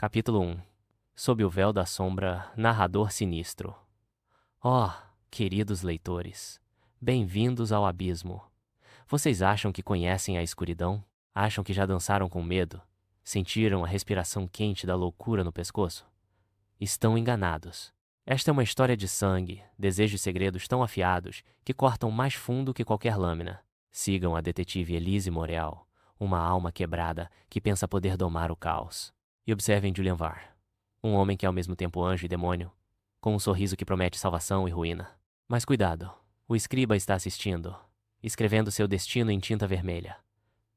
Capítulo 1. Sob o véu da sombra, narrador sinistro. Oh, queridos leitores, bem-vindos ao abismo. Vocês acham que conhecem a escuridão? Acham que já dançaram com medo? Sentiram a respiração quente da loucura no pescoço? Estão enganados. Esta é uma história de sangue, desejos e segredos tão afiados que cortam mais fundo que qualquer lâmina. Sigam a detetive Elise Morel, uma alma quebrada que pensa poder domar o caos. E observem Julian Varn, um homem que é ao mesmo tempo anjo e demônio, com um sorriso que promete salvação e ruína. Mas cuidado, o escriba está assistindo, escrevendo seu destino em tinta vermelha.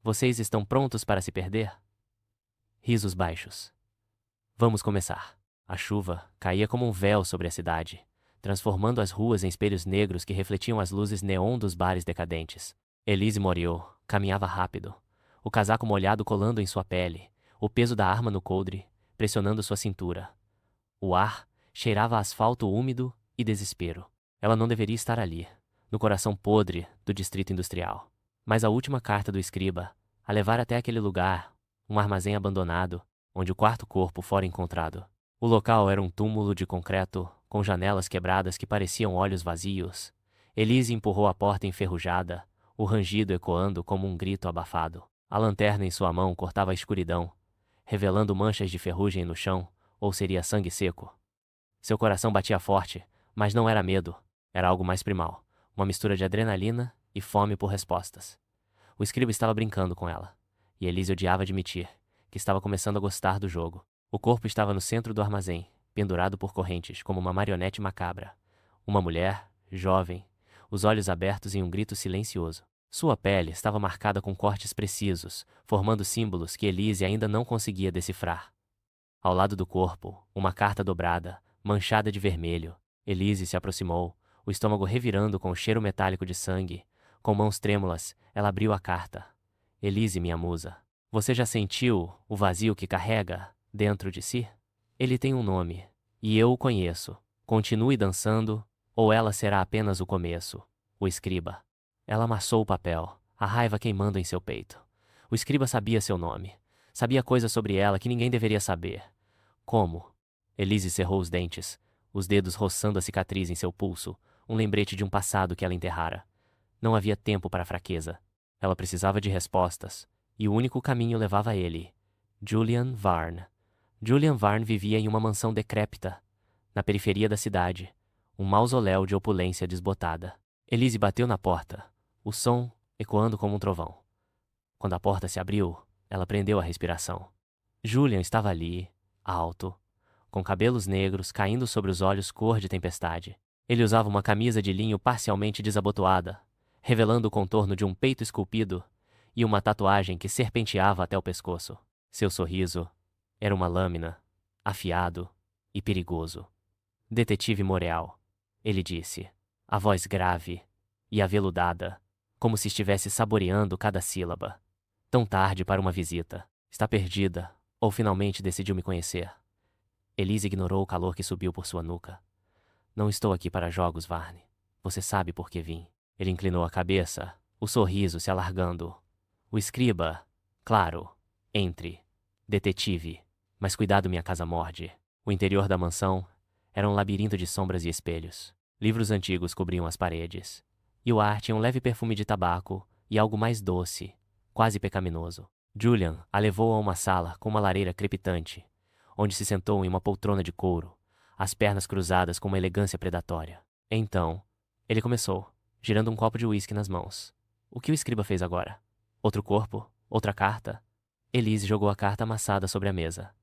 Vocês estão prontos para se perder? Risos baixos. Vamos começar. A chuva caía como um véu sobre a cidade, transformando as ruas em espelhos negros que refletiam as luzes neon dos bares decadentes. Elise Moriot caminhava rápido, o casaco molhado colando em sua pele, o peso da arma no coldre, pressionando sua cintura. O ar cheirava a asfalto úmido e desespero. Ela não deveria estar ali, no coração podre do distrito industrial. Mas a última carta do escriba, a levar até aquele lugar, um armazém abandonado, onde o quarto corpo fora encontrado. O local era um túmulo de concreto, com janelas quebradas que pareciam olhos vazios. Elise empurrou a porta enferrujada, o rangido ecoando como um grito abafado. A lanterna em sua mão cortava a escuridão, revelando manchas de ferrugem no chão, ou seria sangue seco. Seu coração batia forte, mas não era medo, era algo mais primal, uma mistura de adrenalina e fome por respostas. O escriba estava brincando com ela, e Elise odiava admitir que estava começando a gostar do jogo. O corpo estava no centro do armazém, pendurado por correntes como uma marionete macabra. Uma mulher, jovem, os olhos abertos em um grito silencioso. Sua pele estava marcada com cortes precisos, formando símbolos que Elise ainda não conseguia decifrar. Ao lado do corpo, uma carta dobrada, manchada de vermelho. Elise se aproximou, o estômago revirando com o cheiro metálico de sangue. Com mãos trêmulas, ela abriu a carta. Elise, minha musa, você já sentiu o vazio que carrega dentro de si? Ele tem um nome, e eu o conheço. Continue dançando, ou ela será apenas o começo. O escriba. Ela amassou o papel, a raiva queimando em seu peito. O escriba sabia seu nome. Sabia coisas sobre ela que ninguém deveria saber. Como? Elise cerrou os dentes, os dedos roçando a cicatriz em seu pulso, um lembrete de um passado que ela enterrara. Não havia tempo para fraqueza. Ela precisava de respostas, e o único caminho levava a ele. Julian Varn. Julian Varn vivia em uma mansão decrépita, na periferia da cidade, um mausoléu de opulência desbotada. Elise bateu na porta, o som ecoando como um trovão. Quando a porta se abriu, ela prendeu a respiração. Julian estava ali, alto, com cabelos negros caindo sobre os olhos cor de tempestade. Ele usava uma camisa de linho parcialmente desabotoada, revelando o contorno de um peito esculpido e uma tatuagem que serpenteava até o pescoço. Seu sorriso era uma lâmina, afiado e perigoso. Detetive Morel, ele disse, a voz grave e aveludada, como se estivesse saboreando cada sílaba. Tão tarde para uma visita. Está perdida, ou finalmente decidiu me conhecer. Elise ignorou o calor que subiu por sua nuca. Não estou aqui para jogos, Varne. Você sabe por que vim. Ele inclinou a cabeça, o sorriso se alargando. O escriba, claro, entre. Detetive. Mas cuidado, minha casa morde. O interior da mansão era um labirinto de sombras e espelhos. Livros antigos cobriam as paredes. E o ar tinha um leve perfume de tabaco e algo mais doce, quase pecaminoso. Julian a levou a uma sala com uma lareira crepitante, onde se sentou em uma poltrona de couro, as pernas cruzadas com uma elegância predatória. Então, ele começou, girando um copo de uísque nas mãos. O que o escriba fez agora? Outro corpo? Outra carta? Elise jogou a carta amassada sobre a mesa.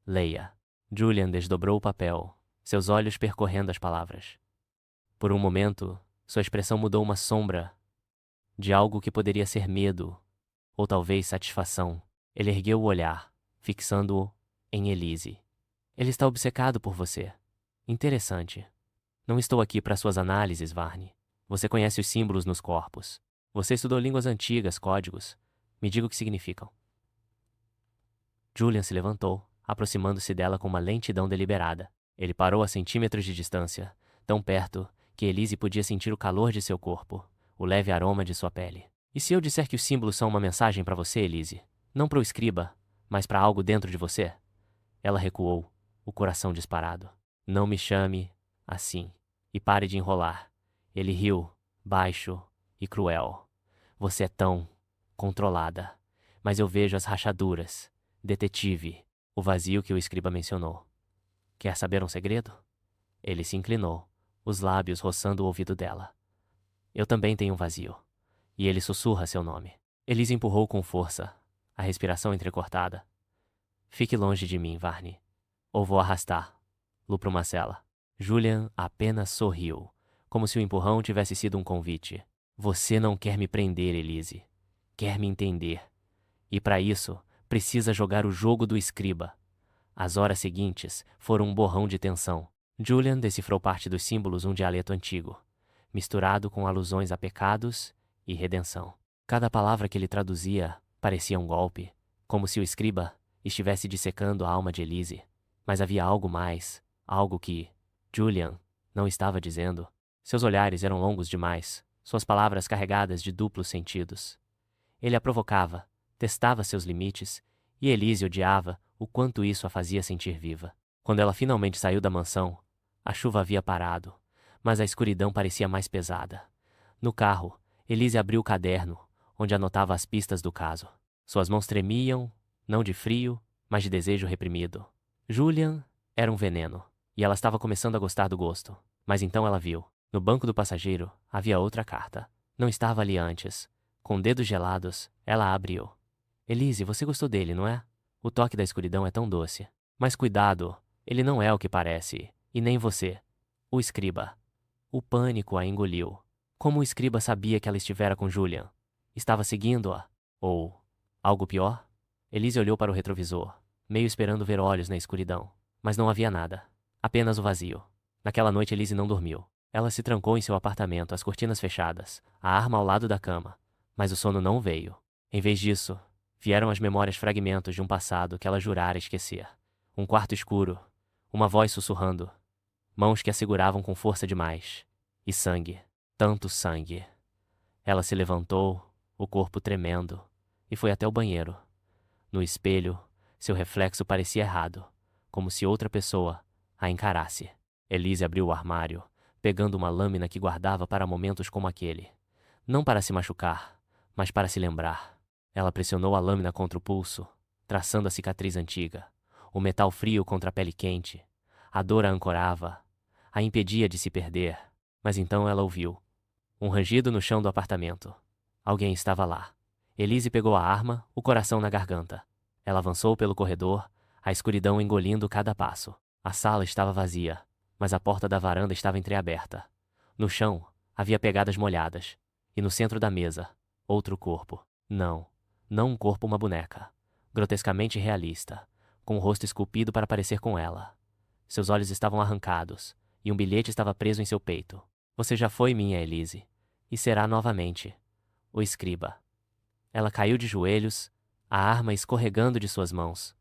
Leia. Julian desdobrou o papel, seus olhos percorrendo as palavras. Por um momento, sua expressão mudou uma sombra de algo que poderia ser medo, ou talvez satisfação. Ele ergueu o olhar, fixando-o em Elise. Ele está obcecado por você. Interessante. Não estou aqui para suas análises, Varne. Você conhece os símbolos nos corpos. Você estudou línguas antigas, códigos. Me diga o que significam. Julian se levantou, aproximando-se dela com uma lentidão deliberada. Ele parou a centímetros de distância, tão perto que Elise podia sentir o calor de seu corpo, o leve aroma de sua pele. E se eu disser que os símbolos são uma mensagem para você, Elise? Não para o escriba, mas para algo dentro de você? Ela recuou, o coração disparado. Não me chame assim. E pare de enrolar. Ele riu, baixo e cruel. Você é tão controlada. Mas eu vejo as rachaduras. Detetive. O vazio que o escriba mencionou. Quer saber um segredo? Ele se inclinou, os lábios roçando o ouvido dela. Eu também tenho um vazio. E ele sussurra seu nome. Elise empurrou com força, a respiração entrecortada. Fique longe de mim, Varney. Ou vou arrastá-lo para uma cela. Julian apenas sorriu, como se o empurrão tivesse sido um convite. Você não quer me prender, Elise. Quer me entender. E para isso, precisa jogar o jogo do escriba. As horas seguintes foram um borrão de tensão. Julian decifrou parte dos símbolos um dialeto antigo, misturado com alusões a pecados e redenção. Cada palavra que ele traduzia parecia um golpe, como se o escriba estivesse dissecando a alma de Elise. Mas havia algo mais, algo que Julian não estava dizendo. Seus olhares eram longos demais, suas palavras carregadas de duplos sentidos. Ele a provocava, testava seus limites, e Elise odiava o quanto isso a fazia sentir viva. Quando ela finalmente saiu da mansão, a chuva havia parado, mas a escuridão parecia mais pesada. No carro, Elise abriu o caderno, onde anotava as pistas do caso. Suas mãos tremiam, não de frio, mas de desejo reprimido. Julian era um veneno, e ela estava começando a gostar do gosto. Mas então ela viu. No banco do passageiro havia outra carta. Não estava ali antes. Com dedos gelados, ela a abriu. Elise, você gostou dele, não é? O toque da escuridão é tão doce. Mas cuidado, ele não é o que parece, e nem você. O escriba. O pânico a engoliu. Como o escriba sabia que ela estivera com Julian? Estava seguindo-a? Ou algo pior? Elise olhou para o retrovisor, meio esperando ver olhos na escuridão. Mas não havia nada. Apenas o vazio. Naquela noite Elise não dormiu. Ela se trancou em seu apartamento, as cortinas fechadas, a arma ao lado da cama. Mas o sono não veio. Em vez disso, vieram as memórias fragmentos de um passado que ela jurara esquecer. Um quarto escuro, uma voz sussurrando, mãos que a seguravam com força demais. E sangue. Tanto sangue. Ela se levantou, o corpo tremendo, e foi até o banheiro. No espelho, seu reflexo parecia errado, como se outra pessoa a encarasse. Elise abriu o armário, pegando uma lâmina que guardava para momentos como aquele. Não para se machucar, mas para se lembrar. Ela pressionou a lâmina contra o pulso, traçando a cicatriz antiga. O metal frio contra a pele quente. A dor a ancorava, a impedia de se perder. Mas então ela ouviu. Um rangido no chão do apartamento. Alguém estava lá. Elise pegou a arma, o coração na garganta. Ela avançou pelo corredor, a escuridão engolindo cada passo. A sala estava vazia, mas a porta da varanda estava entreaberta. No chão, havia pegadas molhadas. E no centro da mesa, outro corpo. Não um corpo, uma boneca. Grotescamente realista, com o rosto esculpido para parecer com ela. Seus olhos estavam arrancados, e um bilhete estava preso em seu peito. Você já foi minha, Elise, e será novamente. O escriba. Ela caiu de joelhos, a arma escorregando de suas mãos.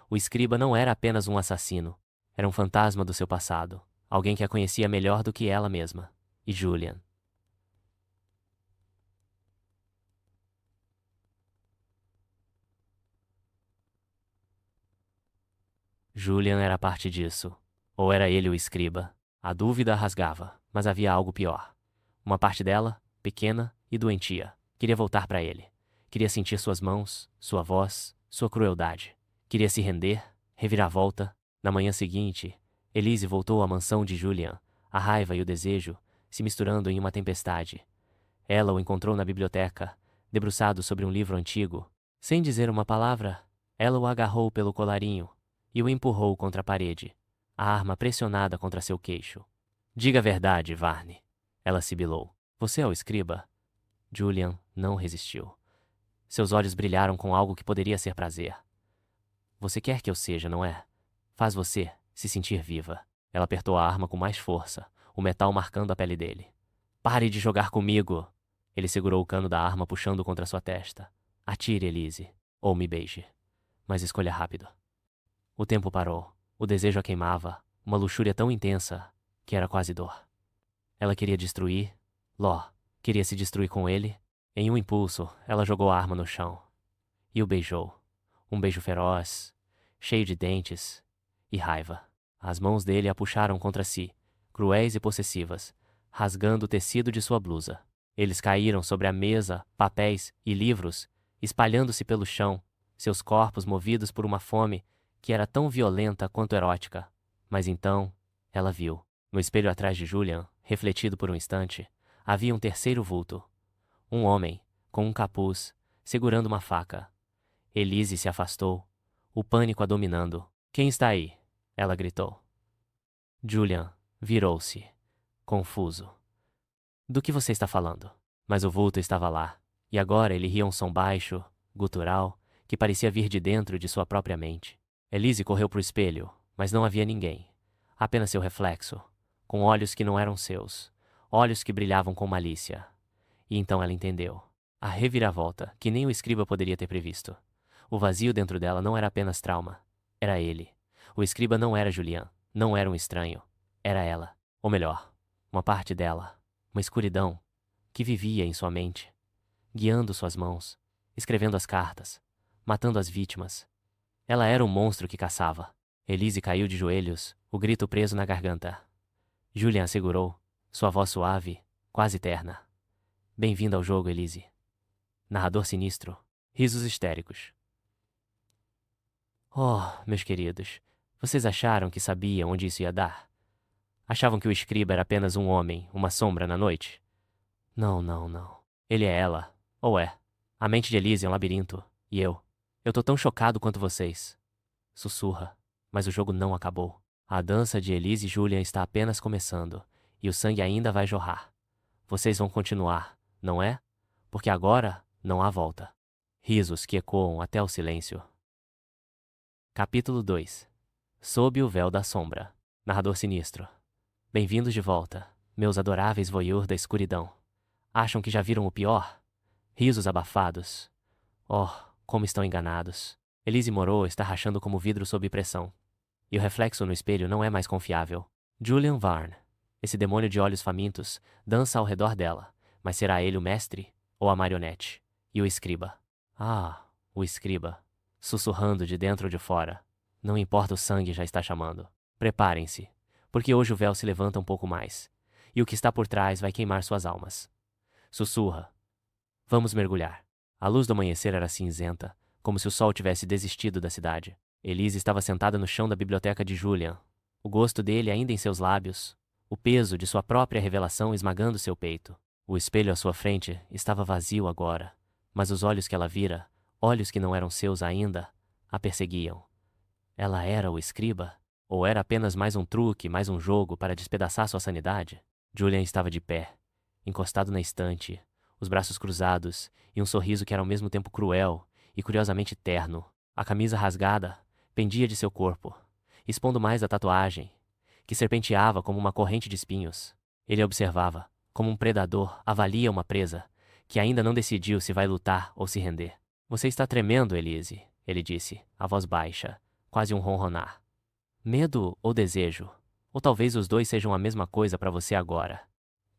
O escriba não era apenas um assassino, era um fantasma do seu passado, alguém que a conhecia melhor do que ela mesma. E Julian. Julian era parte disso. Ou era ele o escriba? A dúvida a rasgava, mas havia algo pior. Uma parte dela, pequena e doentia, queria voltar para ele. Queria sentir suas mãos, sua voz, sua crueldade. Queria se render, revirar a volta. Na manhã seguinte, Elise voltou à mansão de Julian, a raiva e o desejo se misturando em uma tempestade. Ela o encontrou na biblioteca, debruçado sobre um livro antigo. Sem dizer uma palavra, ela o agarrou pelo colarinho e o empurrou contra a parede, a arma pressionada contra seu queixo. Diga a verdade, Varney. Ela sibilou. Você é o escriba? Julian não resistiu. Seus olhos brilharam com algo que poderia ser prazer. Você quer que eu seja, não é? Faz você se sentir viva. Ela apertou a arma com mais força, o metal marcando a pele dele. Pare de jogar comigo! Ele segurou o cano da arma puxando contra sua testa. Atire, Elise, ou me beije. Mas escolha rápido. O tempo parou. O desejo a queimava, uma luxúria tão intensa que era quase dor. Ela queria destruir. Ló queria se destruir com ele. Em um impulso, ela jogou a arma no chão. E o beijou. Um beijo feroz, cheio de dentes, e raiva. As mãos dele a puxaram contra si, cruéis e possessivas, rasgando o tecido de sua blusa. Eles caíram sobre a mesa, papéis e livros, espalhando-se pelo chão, seus corpos movidos por uma fome que era tão violenta quanto erótica. Mas então, ela viu. No espelho atrás de Julian, refletido por um instante, havia um terceiro vulto. Um homem, com um capuz, segurando uma faca. Elise se afastou, o pânico a dominando. Quem está aí? Ela gritou. Julian virou-se, confuso. Do que você está falando? Mas o vulto estava lá, e agora ele ria um som baixo, gutural, que parecia vir de dentro de sua própria mente. Elise correu para o espelho, mas não havia ninguém. Apenas seu reflexo, com olhos que não eram seus, olhos que brilhavam com malícia. E então ela entendeu. A reviravolta que nem o escriba poderia ter previsto. O vazio dentro dela não era apenas trauma. Era ele. O escriba não era Julian. Não era um estranho. Era ela. Ou melhor, uma parte dela. Uma escuridão que vivia em sua mente, guiando suas mãos, escrevendo as cartas, matando as vítimas. Ela era um monstro que caçava. Elise caiu de joelhos, o grito preso na garganta. Julian a segurou, sua voz suave, quase terna. Bem-vinda ao jogo, Elise. Narrador sinistro. Risos histéricos. Oh, meus queridos, vocês acharam que sabiam onde isso ia dar? Achavam que o escriba era apenas um homem, uma sombra na noite? Não, não, não. Ele é ela. Ou é. A mente de Elise é um labirinto. E eu tô tão chocado quanto vocês. Sussurra. Mas o jogo não acabou. A dança de Elise e Julian está apenas começando. E o sangue ainda vai jorrar. Vocês vão continuar, não é? Porque agora não há volta. Risos que ecoam até o silêncio. Capítulo 2. Sob o véu da sombra. Narrador sinistro. Bem-vindos de volta, meus adoráveis voyeurs da escuridão. Acham que já viram o pior? Risos abafados. Oh, como estão enganados. Elise Moreau está rachando como vidro sob pressão. E o reflexo no espelho não é mais confiável. Julian Varn, esse demônio de olhos famintos, dança ao redor dela. Mas será ele o mestre ou a marionete? E o escriba? Ah, o escriba. Sussurrando de dentro ou de fora. Não importa, o sangue já está chamando. Preparem-se, porque hoje o véu se levanta um pouco mais. E o que está por trás vai queimar suas almas. Sussurra. Vamos mergulhar. A luz do amanhecer era cinzenta, como se o sol tivesse desistido da cidade. Elise estava sentada no chão da biblioteca de Julian, o gosto dele ainda em seus lábios, o peso de sua própria revelação esmagando seu peito. O espelho à sua frente estava vazio agora, mas os olhos que ela vira, olhos que não eram seus ainda, a perseguiam. Ela era o escriba? Ou era apenas mais um truque, mais um jogo para despedaçar sua sanidade? Julian estava de pé, encostado na estante, os braços cruzados e um sorriso que era ao mesmo tempo cruel e curiosamente terno. A camisa rasgada pendia de seu corpo, expondo mais a tatuagem, que serpenteava como uma corrente de espinhos. Ele observava, como um predador avalia uma presa, que ainda não decidiu se vai lutar ou se render. Você está tremendo, Elise, ele disse, a voz baixa, quase um ronronar. Medo ou desejo? Ou talvez os dois sejam a mesma coisa para você agora.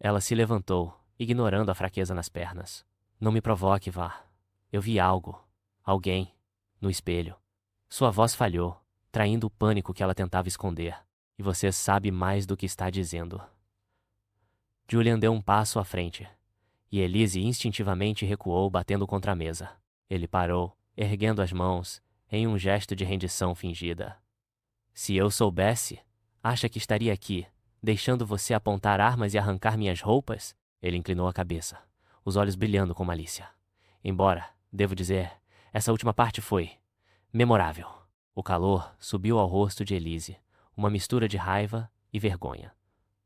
Ela se levantou, ignorando a fraqueza nas pernas. Não me provoque, vá. Eu vi algo. Alguém. No espelho. Sua voz falhou, traindo o pânico que ela tentava esconder. E você sabe mais do que está dizendo. Julian deu um passo à frente. E Elise instintivamente recuou, batendo contra a mesa. Ele parou, erguendo as mãos, em um gesto de rendição fingida. Se eu soubesse, acha que estaria aqui, deixando você apontar armas e arrancar minhas roupas? Ele inclinou a cabeça, os olhos brilhando com malícia. Embora, devo dizer, essa última parte foi memorável. O calor subiu ao rosto de Elise, uma mistura de raiva e vergonha.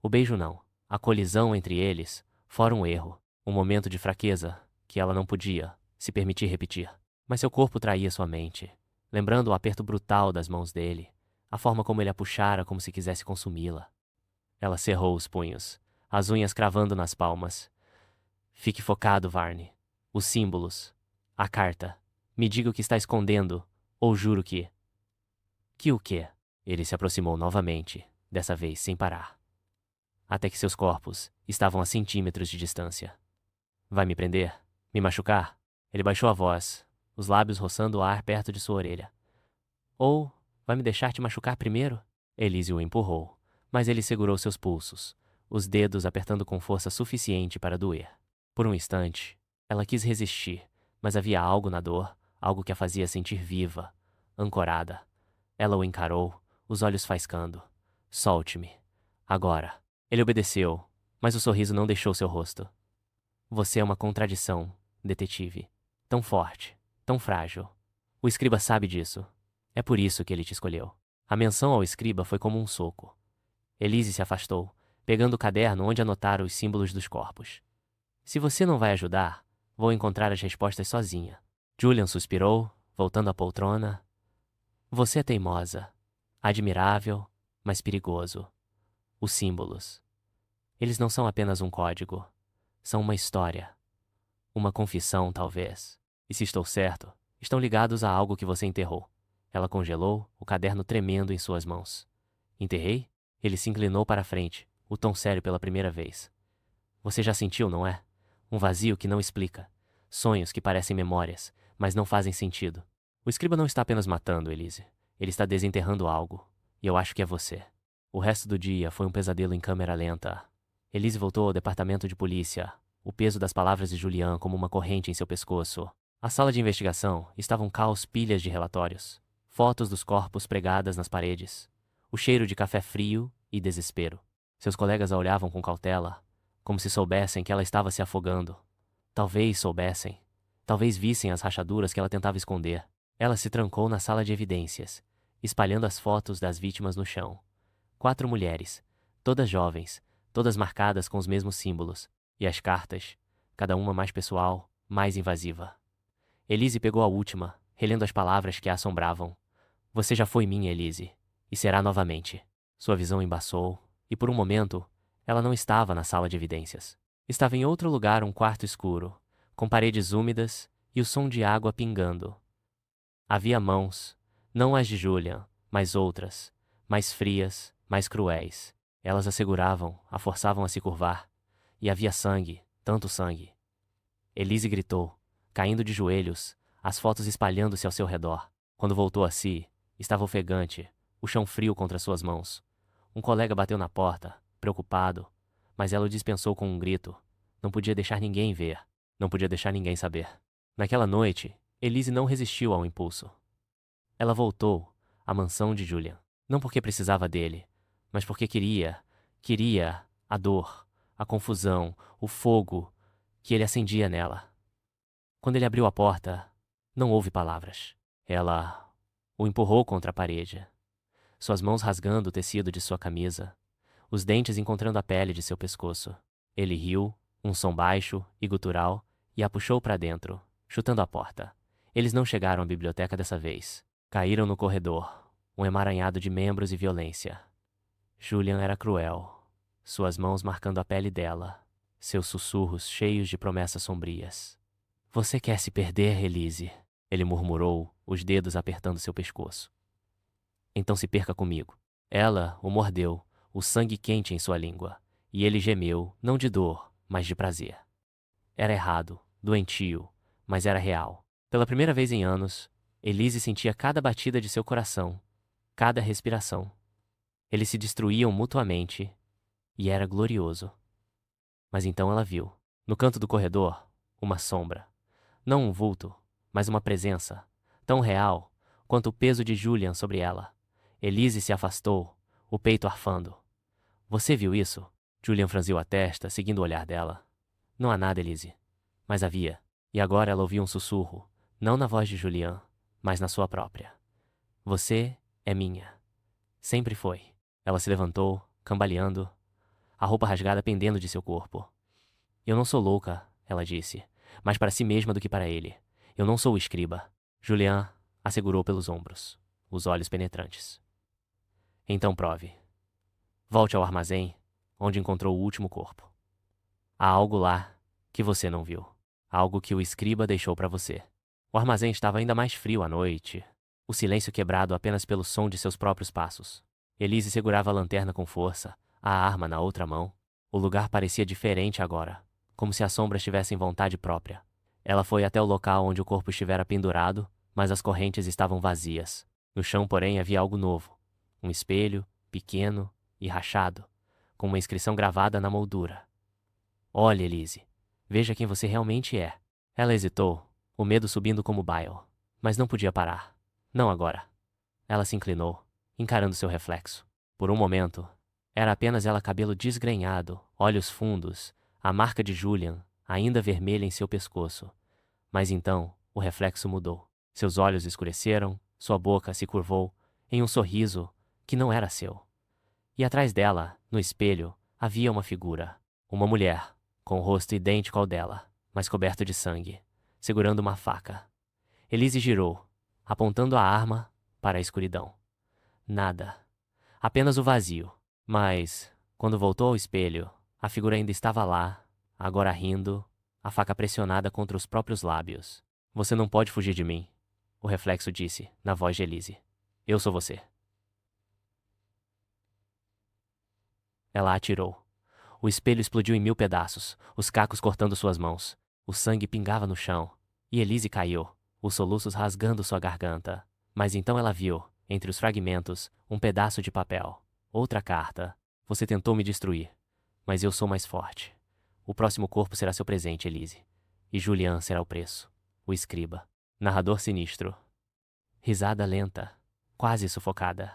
O beijo não, a colisão entre eles, fora um erro, um momento de fraqueza que ela não podia se permitir repetir. Mas seu corpo traía sua mente, lembrando o aperto brutal das mãos dele, a forma como ele a puxara como se quisesse consumi-la. Ela cerrou os punhos, as unhas cravando nas palmas. Fique focado, Varne. Os símbolos. A carta. Me diga o que está escondendo, ou juro que... Que o quê? Ele se aproximou novamente, dessa vez sem parar. Até que seus corpos estavam a centímetros de distância. Vai me prender? Me machucar? Ele baixou a voz, os lábios roçando o ar perto de sua orelha. Ou Vai me deixar te machucar primeiro? Elise o empurrou, mas ele segurou seus pulsos, os dedos apertando com força suficiente para doer. Por um instante, ela quis resistir, mas havia algo na dor, algo que a fazia sentir viva, ancorada. Ela o encarou, os olhos faiscando. Solte-me. Agora. Ele obedeceu, mas o sorriso não deixou seu rosto. Você é uma contradição, detetive. Tão forte, tão frágil. O escriba sabe disso. É por isso que ele te escolheu. A menção ao escriba foi como um soco. Elise se afastou, pegando o caderno onde anotara os símbolos dos corpos. Se você não vai ajudar, vou encontrar as respostas sozinha. Julian suspirou, voltando à poltrona. Você é teimosa. Admirável, mas perigoso. Os símbolos. Eles não são apenas um código. São uma história. Uma confissão, talvez. E se estou certo, estão ligados a algo que você enterrou. Ela congelou, o caderno tremendo em suas mãos. Enterrei? Ele se inclinou para a frente, o tom sério pela primeira vez. Você já sentiu, não é? Um vazio que não explica. Sonhos que parecem memórias, mas não fazem sentido. O escriba não está apenas matando, Elise. Ele está desenterrando algo. E eu acho que é você. O resto do dia foi um pesadelo em câmera lenta. Elise voltou ao departamento de polícia, o peso das palavras de Julian como uma corrente em seu pescoço. A sala de investigação estava um caos, pilhas de relatórios, fotos dos corpos pregadas nas paredes, o cheiro de café frio e desespero. Seus colegas a olhavam com cautela, como se soubessem que ela estava se afogando. Talvez soubessem. Talvez vissem as rachaduras que ela tentava esconder. Ela se trancou na sala de evidências, espalhando as fotos das vítimas no chão. 4 mulheres, todas jovens, todas marcadas com os mesmos símbolos, e as cartas, cada uma mais pessoal, mais invasiva. Elise pegou a última, relendo as palavras que a assombravam. Você já foi minha, Elise, e será novamente. Sua visão embaçou, e por um momento, ela não estava na sala de evidências. Estava em outro lugar, um quarto escuro, com paredes úmidas e o som de água pingando. Havia mãos, não as de Julian, mas outras, mais frias, mais cruéis. Elas a seguravam, a forçavam a se curvar. E havia sangue, tanto sangue. Elise gritou, caindo de joelhos, as fotos espalhando-se ao seu redor. Quando voltou a si, estava ofegante, o chão frio contra suas mãos. Um colega bateu na porta, preocupado, mas ela o dispensou com um grito. Não podia deixar ninguém ver, não podia deixar ninguém saber. Naquela noite, Elise não resistiu ao impulso. Ela voltou à mansão de Julian, não porque precisava dele, mas porque queria a dor, a confusão, o fogo que ele acendia nela. Quando ele abriu a porta, não houve palavras. Ela o empurrou contra a parede, suas mãos rasgando o tecido de sua camisa, os dentes encontrando a pele de seu pescoço. Ele riu, um som baixo e gutural, e a puxou para dentro, chutando a porta. Eles não chegaram à biblioteca dessa vez. Caíram no corredor, um emaranhado de membros e violência. Julian era cruel, suas mãos marcando a pele dela, seus sussurros cheios de promessas sombrias. Você quer se perder, Elise? Ele murmurou, os dedos apertando seu pescoço. Então se perca comigo. Ela o mordeu, o sangue quente em sua língua, e ele gemeu, não de dor, mas de prazer. Era errado, doentio, mas era real. Pela primeira vez em anos, Elise sentia cada batida de seu coração, cada respiração. Eles se destruíam mutuamente, e era glorioso. Mas então ela viu, no canto do corredor, uma sombra. Não um vulto, mas uma presença, tão real quanto o peso de Julian sobre ela. Elise se afastou, o peito arfando. Você viu isso? Julian franziu a testa, seguindo o olhar dela. Não há nada, Elise. Mas havia. E agora ela ouvia um sussurro, não na voz de Julian, mas na sua própria. Você é minha. Sempre foi. Ela se levantou, cambaleando, a roupa rasgada pendendo de seu corpo. Eu não sou louca, ela disse, mais para si mesma do que para ele. Eu não sou o escriba. Julian a segurou pelos ombros, os olhos penetrantes. Então prove. Volte ao armazém, onde encontrou o último corpo. Há algo lá que você não viu. Algo que o escriba deixou para você. O armazém estava ainda mais frio à noite, o silêncio quebrado apenas pelo som de seus próprios passos. Elise segurava a lanterna com força, a arma na outra mão. O lugar parecia diferente agora, como se as sombras tivessem vontade própria. Ela foi até o local onde o corpo estivera pendurado, mas as correntes estavam vazias. No chão, porém, havia algo novo. Um espelho, pequeno e rachado, com uma inscrição gravada na moldura. Olhe, Elise. Veja quem você realmente é. Ela hesitou, o medo subindo como baio, mas não podia parar. Não agora. Ela se inclinou, encarando seu reflexo. Por um momento, era apenas ela, cabelo desgrenhado, olhos fundos, a marca de Julian, ainda vermelha em seu pescoço. Mas então, o reflexo mudou. Seus olhos escureceram, sua boca se curvou, em um sorriso que não era seu. E atrás dela, no espelho, havia uma figura. Uma mulher, com o rosto idêntico ao dela, mas coberto de sangue, segurando uma faca. Elise girou, apontando a arma para a escuridão. Nada. Apenas o vazio. Mas, quando voltou ao espelho, a figura ainda estava lá, agora rindo, a faca pressionada contra os próprios lábios. Você não pode fugir de mim, o reflexo disse, na voz de Elise. Eu sou você. Ela atirou. O espelho explodiu em 1000 pedaços, os cacos cortando suas mãos. O sangue pingava no chão. E Elise caiu, os soluços rasgando sua garganta. Mas então ela viu, entre os fragmentos, um pedaço de papel. Outra carta. Você tentou me destruir, mas eu sou mais forte. O próximo corpo será seu presente, Elise. E Julian será o preço. O escriba. Narrador sinistro. Risada lenta, quase sufocada.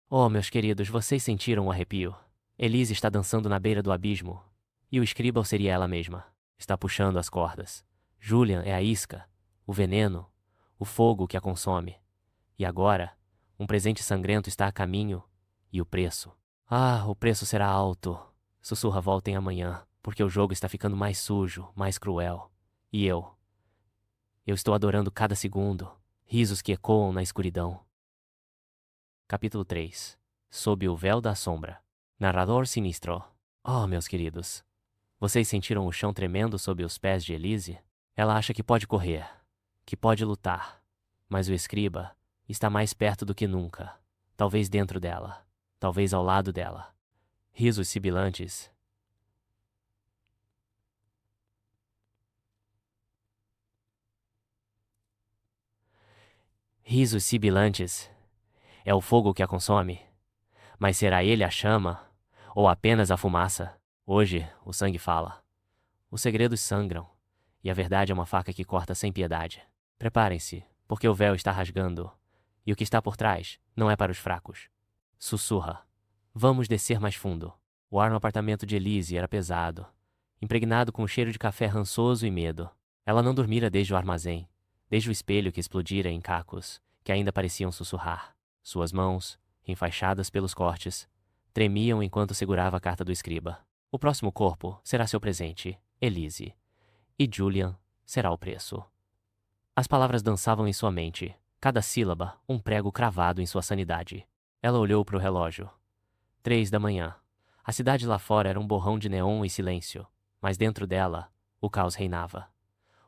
Oh, meus queridos, vocês sentiram um arrepio? Elise está dançando na beira do abismo. E o escriba seria ela mesma. Está puxando as cordas. Julian é a isca, o veneno, o fogo que a consome. E agora, um presente sangrento está a caminho. E o preço. Ah, o preço será alto. Sussurra, voltem amanhã, porque o jogo está ficando mais sujo, mais cruel. E eu estou adorando cada segundo. Risos que ecoam na escuridão. Capítulo 3. Sob o véu da sombra. Narrador sinistro. Oh, meus queridos. Vocês sentiram o chão tremendo sob os pés de Elise? Ela acha que pode correr, que pode lutar. Mas o escriba está mais perto do que nunca. Talvez dentro dela. Talvez ao lado dela. Risos sibilantes. Risos sibilantes. É o fogo que a consome. Mas será ele a chama? Ou apenas a fumaça? Hoje, o sangue fala. Os segredos sangram. E a verdade é uma faca que corta sem piedade. Preparem-se, porque o véu está rasgando. E o que está por trás não é para os fracos. Sussurra. Vamos descer mais fundo. O ar no apartamento de Elise era pesado, impregnado com o cheiro de café rançoso e medo. Ela não dormira desde o armazém, desde o espelho que explodira em cacos, que ainda pareciam sussurrar. Suas mãos, enfaixadas pelos cortes, tremiam enquanto segurava a carta do escriba. O próximo corpo será seu presente, Elise. E Julian será o preço. As palavras dançavam em sua mente, cada sílaba um prego cravado em sua sanidade. Ela olhou para o relógio. 3 da manhã. A cidade lá fora era um borrão de neon e silêncio, mas dentro dela, o caos reinava.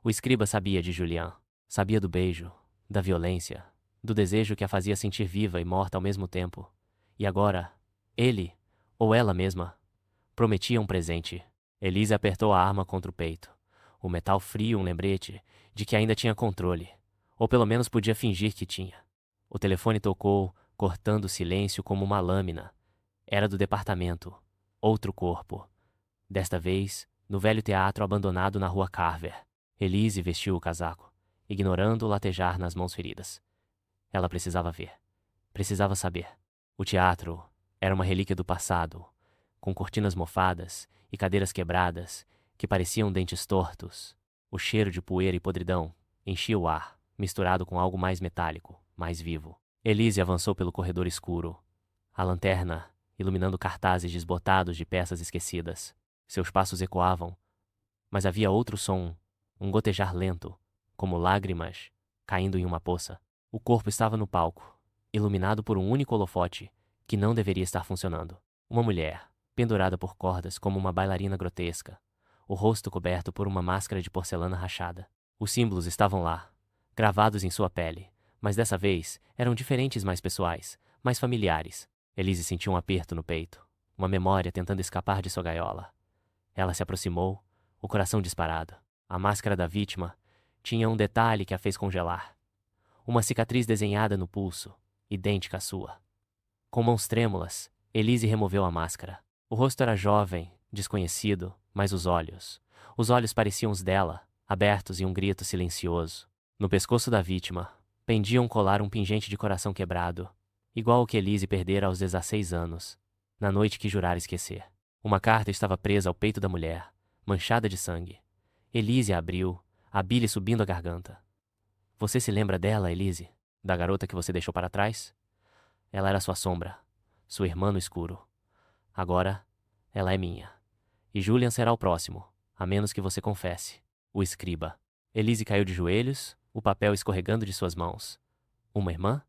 O escriba sabia de Julian. Sabia do beijo, da violência, do desejo que a fazia sentir viva e morta ao mesmo tempo. E agora, ele, ou ela mesma, prometia um presente. Elise apertou a arma contra o peito. O metal frio, um lembrete de que ainda tinha controle, ou pelo menos podia fingir que tinha. O telefone tocou, cortando o silêncio como uma lâmina. Era do departamento. Outro corpo. Desta vez, no velho teatro abandonado na rua Carver. Elise vestiu o casaco, ignorando o latejar nas mãos feridas. Ela precisava ver. Precisava saber. O teatro era uma relíquia do passado, com cortinas mofadas e cadeiras quebradas que pareciam dentes tortos. O cheiro de poeira e podridão enchia o ar, misturado com algo mais metálico, mais vivo. Elise avançou pelo corredor escuro, a lanterna iluminando cartazes desbotados de peças esquecidas. Seus passos ecoavam, mas havia outro som, um gotejar lento, como lágrimas caindo em uma poça. O corpo estava no palco, iluminado por um único holofote que não deveria estar funcionando. Uma mulher, pendurada por cordas como uma bailarina grotesca, o rosto coberto por uma máscara de porcelana rachada. Os símbolos estavam lá, gravados em sua pele, mas dessa vez eram diferentes, mais pessoais, mais familiares. Elise sentiu um aperto no peito, uma memória tentando escapar de sua gaiola. Ela se aproximou, o coração disparado. A máscara da vítima tinha um detalhe que a fez congelar. Uma cicatriz desenhada no pulso, idêntica à sua. Com mãos trêmulas, Elise removeu a máscara. O rosto era jovem, desconhecido, mas os olhos pareciam os dela, abertos em um grito silencioso. No pescoço da vítima, pendia um colar, um pingente de coração quebrado, igual ao que Elise perdera aos 16 anos, na noite que jurara esquecer. Uma carta estava presa ao peito da mulher, manchada de sangue. Elise a abriu, a bile subindo a garganta. Você se lembra dela, Elise? Da garota que você deixou para trás? Ela era sua sombra, sua irmã no escuro. Agora, ela é minha. E Julian será o próximo, a menos que você confesse. O escriba. Elise caiu de joelhos, o papel escorregando de suas mãos. Uma irmã?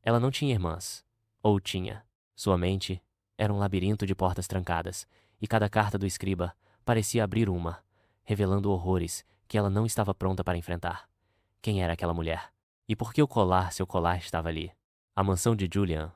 Ela não tinha irmãs. Ou tinha. Sua mente era um labirinto de portas trancadas, e cada carta do escriba parecia abrir uma, revelando horrores que ela não estava pronta para enfrentar. Quem era aquela mulher? E por que seu colar estava ali? A mansão de Julian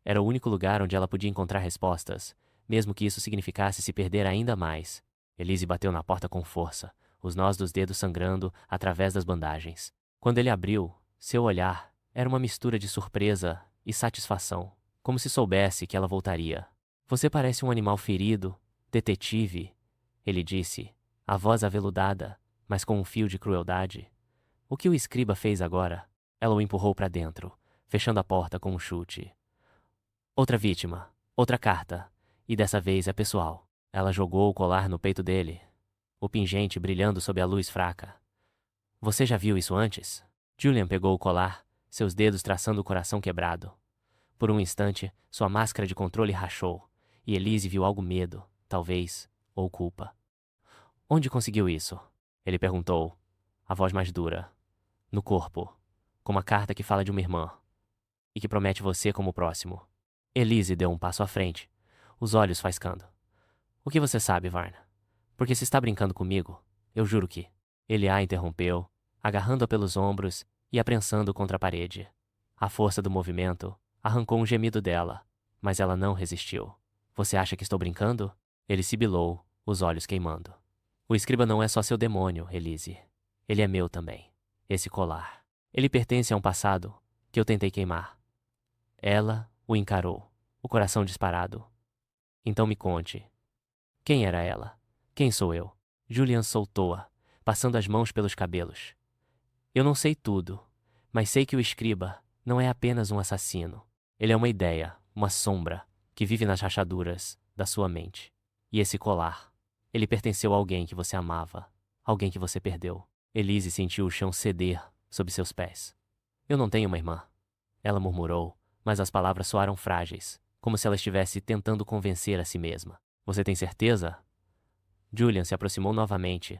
era o único lugar onde ela podia encontrar respostas, mesmo que isso significasse se perder ainda mais. Elise bateu na porta com força, os nós dos dedos sangrando através das bandagens. Quando ele abriu, seu olhar era uma mistura de surpresa e satisfação, como se soubesse que ela voltaria. Você parece um animal ferido, detetive, ele disse, a voz aveludada, mas com um fio de crueldade. O que o escriba fez agora? Ela o empurrou para dentro, fechando a porta com um chute. Outra vítima, outra carta, e dessa vez é pessoal. Ela jogou o colar no peito dele, o pingente brilhando sob a luz fraca. Você já viu isso antes? Julian pegou o colar, seus dedos traçando o coração quebrado. Por um instante, sua máscara de controle rachou, e Elise viu algo medo, talvez, ou culpa. Onde conseguiu isso? Ele perguntou, a voz mais dura. No corpo, como a carta que fala de uma irmã, e que promete você como o próximo. Elise deu um passo à frente, os olhos faiscando. O que você sabe, Varna? Porque se está brincando comigo, eu juro que... Ele a interrompeu, agarrando-a pelos ombros e a prensando contra a parede. A força do movimento arrancou um gemido dela, mas ela não resistiu. Você acha que estou brincando? Ele sibilou, os olhos queimando. O escriba não é só seu demônio, Elise. Ele é meu também. Esse colar. Ele pertence a um passado que eu tentei queimar. Ela o encarou, o coração disparado. Então me conte. Quem era ela? Quem sou eu? Julian soltou-a, passando as mãos pelos cabelos. Eu não sei tudo, mas sei que o escriba não é apenas um assassino. Ele é uma ideia, uma sombra, que vive nas rachaduras da sua mente. E esse colar, ele pertenceu a alguém que você amava, alguém que você perdeu. Elise sentiu o chão ceder sob seus pés. Eu não tenho uma irmã, ela murmurou, mas as palavras soaram frágeis, como se ela estivesse tentando convencer a si mesma. Você tem certeza? Julian se aproximou novamente,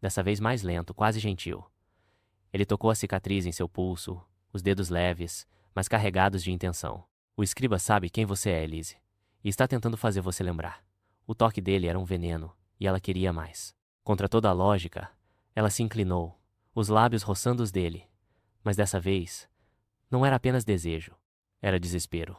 dessa vez mais lento, quase gentil. Ele tocou a cicatriz em seu pulso, os dedos leves, mas carregados de intenção. O escriba sabe quem você é, Elise, e está tentando fazer você lembrar. O toque dele era um veneno, e ela queria mais. Contra toda a lógica, ela se inclinou, os lábios roçando os dele. Mas dessa vez, não era apenas desejo, era desespero.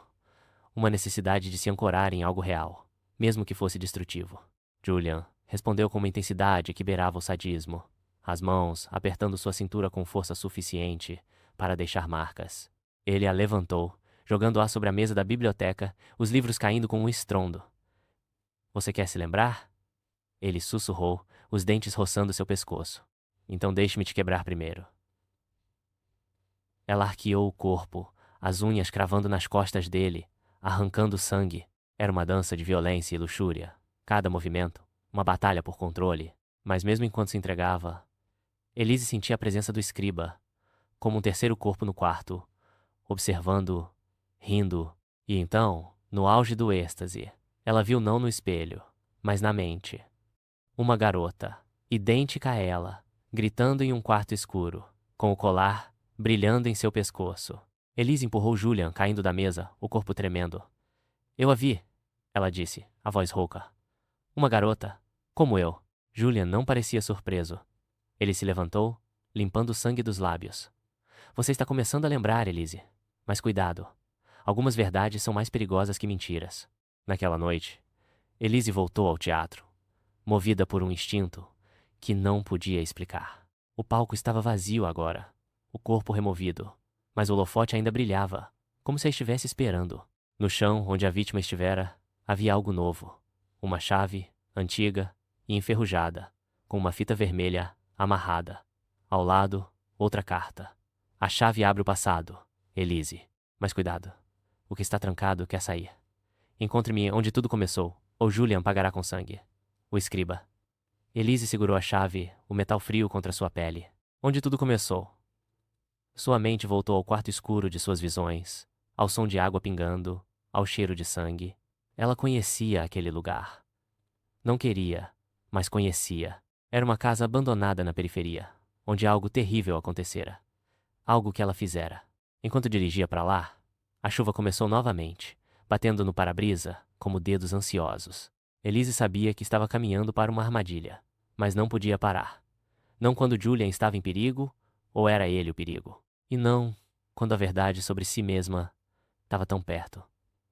Uma necessidade de se ancorar em algo real, mesmo que fosse destrutivo. Julian respondeu com uma intensidade que beirava o sadismo, as mãos apertando sua cintura com força suficiente para deixar marcas. Ele a levantou, jogando-a sobre a mesa da biblioteca, os livros caindo com um estrondo. Você quer se lembrar? Ele sussurrou, os dentes roçando seu pescoço. Então deixe-me te quebrar primeiro. Ela arqueou o corpo, as unhas cravando nas costas dele, arrancando sangue. Era uma dança de violência e luxúria. Cada movimento, uma batalha por controle. Mas mesmo enquanto se entregava, Elise sentia a presença do escriba, como um terceiro corpo no quarto, observando, rindo. E então, no auge do êxtase, ela viu não no espelho, mas na mente. Uma garota, idêntica a ela, gritando em um quarto escuro, com o colar brilhando em seu pescoço. Elise empurrou Julian, caindo da mesa, o corpo tremendo. Eu a vi, ela disse, a voz rouca. Uma garota, como eu. Julian não parecia surpreso. Ele se levantou, limpando o sangue dos lábios. Você está começando a lembrar, Elise. Mas cuidado. Algumas verdades são mais perigosas que mentiras. Naquela noite, Elise voltou ao teatro, movida por um instinto que não podia explicar. O palco estava vazio agora, o corpo removido, mas o holofote ainda brilhava, como se a estivesse esperando. No chão, onde a vítima estivera, havia algo novo. Uma chave, antiga e enferrujada, com uma fita vermelha amarrada. Ao lado, outra carta. A chave abre o passado, Elise. Mas cuidado. O que está trancado quer sair. Encontre-me onde tudo começou, ou Julian pagará com sangue. O escriba. Elise segurou a chave, o metal frio contra sua pele. Onde tudo começou. Sua mente voltou ao quarto escuro de suas visões, ao som de água pingando, ao cheiro de sangue. Ela conhecia aquele lugar. Não queria, mas conhecia. Era uma casa abandonada na periferia, onde algo terrível acontecera. Algo que ela fizera. Enquanto dirigia para lá, a chuva começou novamente, batendo no para-brisa como dedos ansiosos. Elise sabia que estava caminhando para uma armadilha, mas não podia parar. Não quando Julian estava em perigo, ou era ele o perigo. E não quando a verdade sobre si mesma estava tão perto.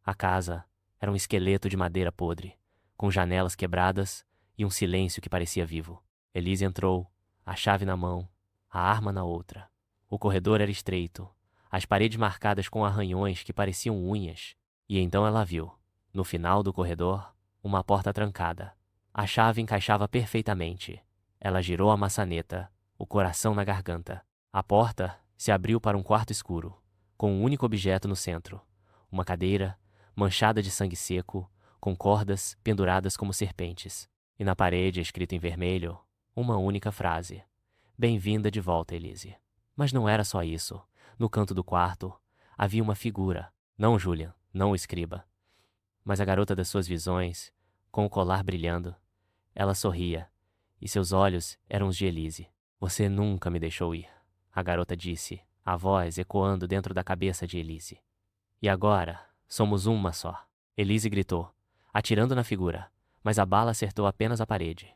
A casa era um esqueleto de madeira podre, com janelas quebradas e um silêncio que parecia vivo. Elise entrou, a chave na mão, a arma na outra. O corredor era estreito, as paredes marcadas com arranhões que pareciam unhas, e então ela viu, no final do corredor, uma porta trancada. A chave encaixava perfeitamente. Ela girou a maçaneta, o coração na garganta. A porta se abriu para um quarto escuro, com um único objeto no centro. Uma cadeira, manchada de sangue seco, com cordas penduradas como serpentes. E na parede, escrito em vermelho, uma única frase. Bem-vinda de volta, Elise. Mas não era só isso. No canto do quarto, havia uma figura. Não Julian, não o escriba, mas a garota das suas visões, com o colar brilhando. Ela sorria, e seus olhos eram os de Elise. Você nunca me deixou ir, a garota disse, a voz ecoando dentro da cabeça de Elise. E agora, somos uma só. Elise gritou, atirando na figura, mas a bala acertou apenas a parede.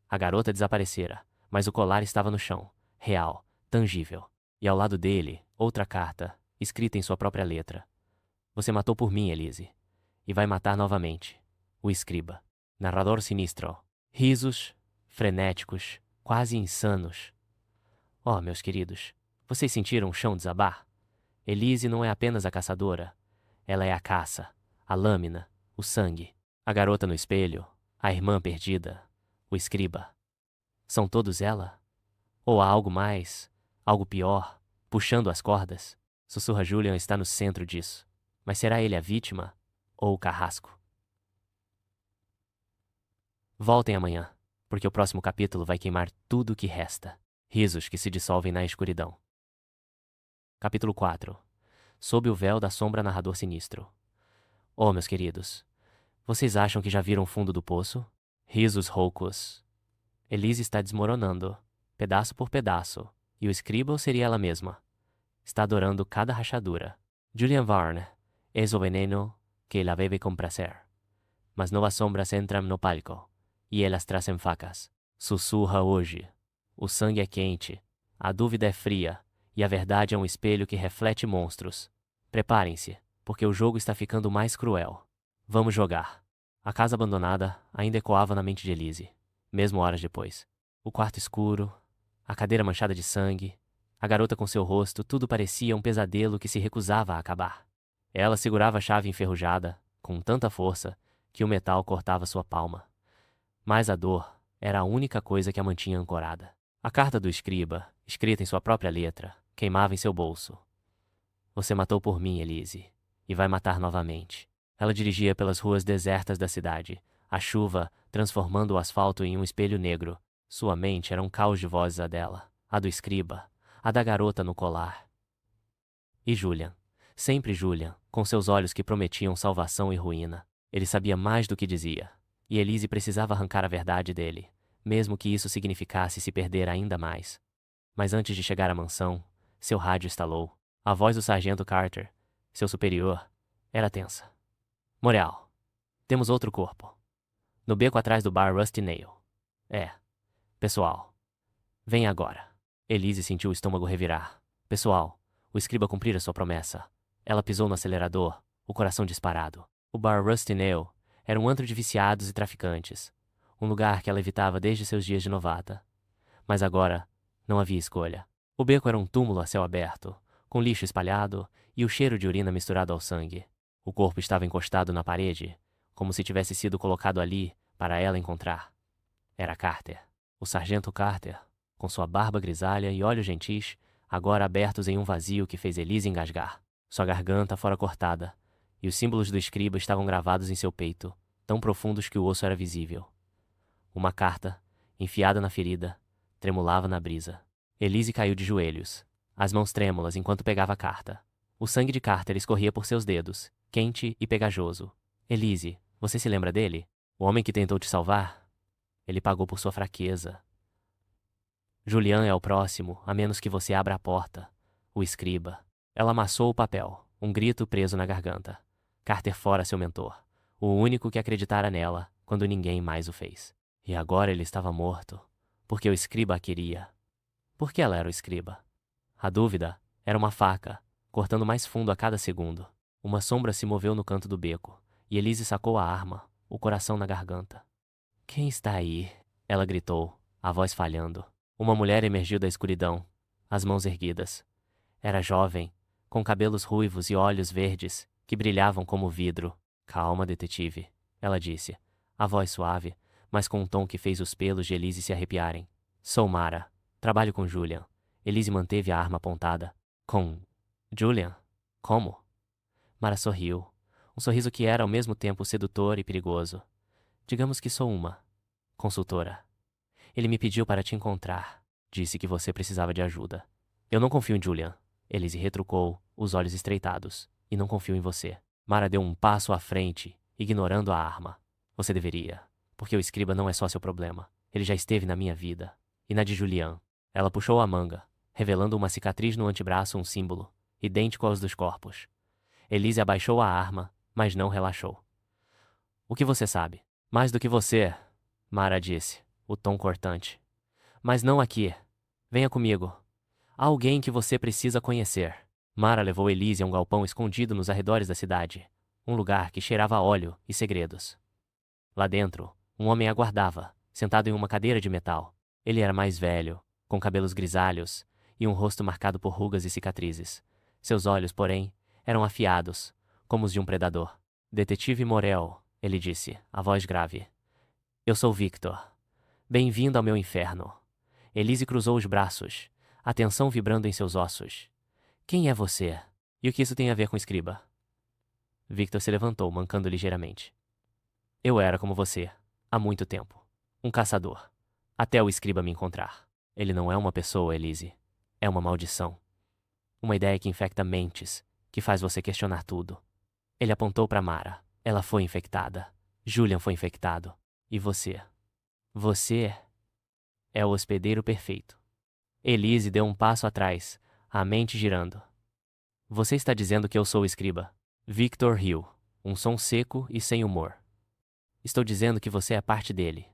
A garota desaparecera, mas o colar estava no chão, real, tangível. E ao lado dele, outra carta, escrita em sua própria letra. Você matou por mim, Elise. E vai matar novamente. O escriba. Narrador sinistro. Risos, frenéticos, quase insanos. Oh, meus queridos, vocês sentiram o chão desabar? Elise não é apenas a caçadora. Ela é a caça, a lâmina, o sangue. A garota no espelho, a irmã perdida, o escriba. São todos ela? Ou há algo mais, algo pior, puxando as cordas? Sussurra Julian está no centro disso. Mas será ele a vítima ou o carrasco? Voltem amanhã, porque o próximo capítulo vai queimar tudo o que resta. Risos que se dissolvem na escuridão. Capítulo 4. Sob o véu da sombra, narrador sinistro. Oh, meus queridos, vocês acham que já viram o fundo do poço? Risos roucos. Elise está desmoronando, pedaço por pedaço, e o escriba seria ela mesma. Está adorando cada rachadura. Julian Varne es o veneno que la bebe con placer. Mas novas sombras entram no palco, e elas trazem facas. Sussurra hoje. O sangue é quente, a dúvida é fria, e a verdade é um espelho que reflete monstros. Preparem-se, porque o jogo está ficando mais cruel. Vamos jogar. A casa abandonada ainda ecoava na mente de Elise, mesmo horas depois. O quarto escuro, a cadeira manchada de sangue, a garota com seu rosto, tudo parecia um pesadelo que se recusava a acabar. Ela segurava a chave enferrujada, com tanta força, que o metal cortava sua palma. Mas a dor era a única coisa que a mantinha ancorada. A carta do escriba, escrita em sua própria letra, queimava em seu bolso. Você matou por mim, Elise, e vai matar novamente. Ela dirigia pelas ruas desertas da cidade, a chuva transformando o asfalto em um espelho negro. Sua mente era um caos de vozes, a dela, a do escriba, a da garota no colar. E Julian, sempre Julian, com seus olhos que prometiam salvação e ruína. Ele sabia mais do que dizia, e Elise precisava arrancar a verdade dele, mesmo que isso significasse se perder ainda mais. Mas antes de chegar à mansão, seu rádio estalou. A voz do sargento Carter, seu superior, era tensa. Moreal, temos outro corpo. No beco atrás do bar Rusty Nail. Pessoal, vem agora. Elise sentiu o estômago revirar. Pessoal, o escriba cumprira sua promessa. Ela pisou no acelerador, o coração disparado. O bar Rusty Nail era um antro de viciados e traficantes, um lugar que ela evitava desde seus dias de novata. Mas agora, não havia escolha. O beco era um túmulo a céu aberto, com lixo espalhado e o cheiro de urina misturado ao sangue. O corpo estava encostado na parede, como se tivesse sido colocado ali para ela encontrar. Era Carter. O sargento Carter, com sua barba grisalha e olhos gentis, agora abertos em um vazio que fez Elise engasgar. Sua garganta fora cortada, e os símbolos do escriba estavam gravados em seu peito, tão profundos que o osso era visível. Uma carta, enfiada na ferida, tremulava na brisa. Elise caiu de joelhos, as mãos trêmulas enquanto pegava a carta. O sangue de Carter escorria por seus dedos, quente e pegajoso. Elise, você se lembra dele? O homem que tentou te salvar? Ele pagou por sua fraqueza. Julian é o próximo, a menos que você abra a porta. O escriba. Ela amassou o papel, um grito preso na garganta. Carter fora seu mentor, o único que acreditara nela quando ninguém mais o fez. E agora ele estava morto, porque o escriba a queria. Por que ela era o escriba? A dúvida era uma faca, cortando mais fundo a cada segundo. Uma sombra se moveu no canto do beco, e Elise sacou a arma, o coração na garganta. Quem está aí? Ela gritou, a voz falhando. Uma mulher emergiu da escuridão, as mãos erguidas. Era jovem, com cabelos ruivos e olhos verdes, que brilhavam como vidro. Calma, detetive, ela disse, a voz suave, mas com um tom que fez os pelos de Elise se arrepiarem. Sou Mara. Trabalho com Julian. Elise manteve a arma apontada. Com Julian? Como? Mara sorriu. Um sorriso que era ao mesmo tempo sedutor e perigoso. Digamos que sou uma consultora. Ele me pediu para te encontrar. Disse que você precisava de ajuda. Eu não confio em Julian. Elise retrucou, os olhos estreitados. E não confio em você. Mara deu um passo à frente, ignorando a arma. Você deveria. Porque o escriba não é só seu problema. Ele já esteve na minha vida. E na de Julian. Ela puxou a manga, revelando uma cicatriz no antebraço, um símbolo, idêntico aos dos corpos. Elise abaixou a arma, mas não relaxou. O que você sabe? Mais do que você, Mara disse, o tom cortante. Mas não aqui. Venha comigo. Há alguém que você precisa conhecer. Mara levou Elise a um galpão escondido nos arredores da cidade. Um lugar que cheirava a óleo e segredos. Lá dentro, um homem aguardava, sentado em uma cadeira de metal. Ele era mais velho, com cabelos grisalhos e um rosto marcado por rugas e cicatrizes. Seus olhos, porém, eram afiados, como os de um predador. Detetive Morel, ele disse, a voz grave. Eu sou Victor. Bem-vindo ao meu inferno. Elise cruzou os braços, a tensão vibrando em seus ossos. Quem é você? E o que isso tem a ver com o escriba? Victor se levantou, mancando ligeiramente. Eu era como você, há muito tempo. Um caçador. Até o escriba me encontrar. Ele não é uma pessoa, Elise. É uma maldição. Uma ideia que infecta mentes, que faz você questionar tudo. Ele apontou para Mara. Ela foi infectada. Julian foi infectado. E você? Você é o hospedeiro perfeito. Elise deu um passo atrás, a mente girando. Você está dizendo que eu sou o escriba? Victor riu, um som seco e sem humor. Estou dizendo que você é parte dele.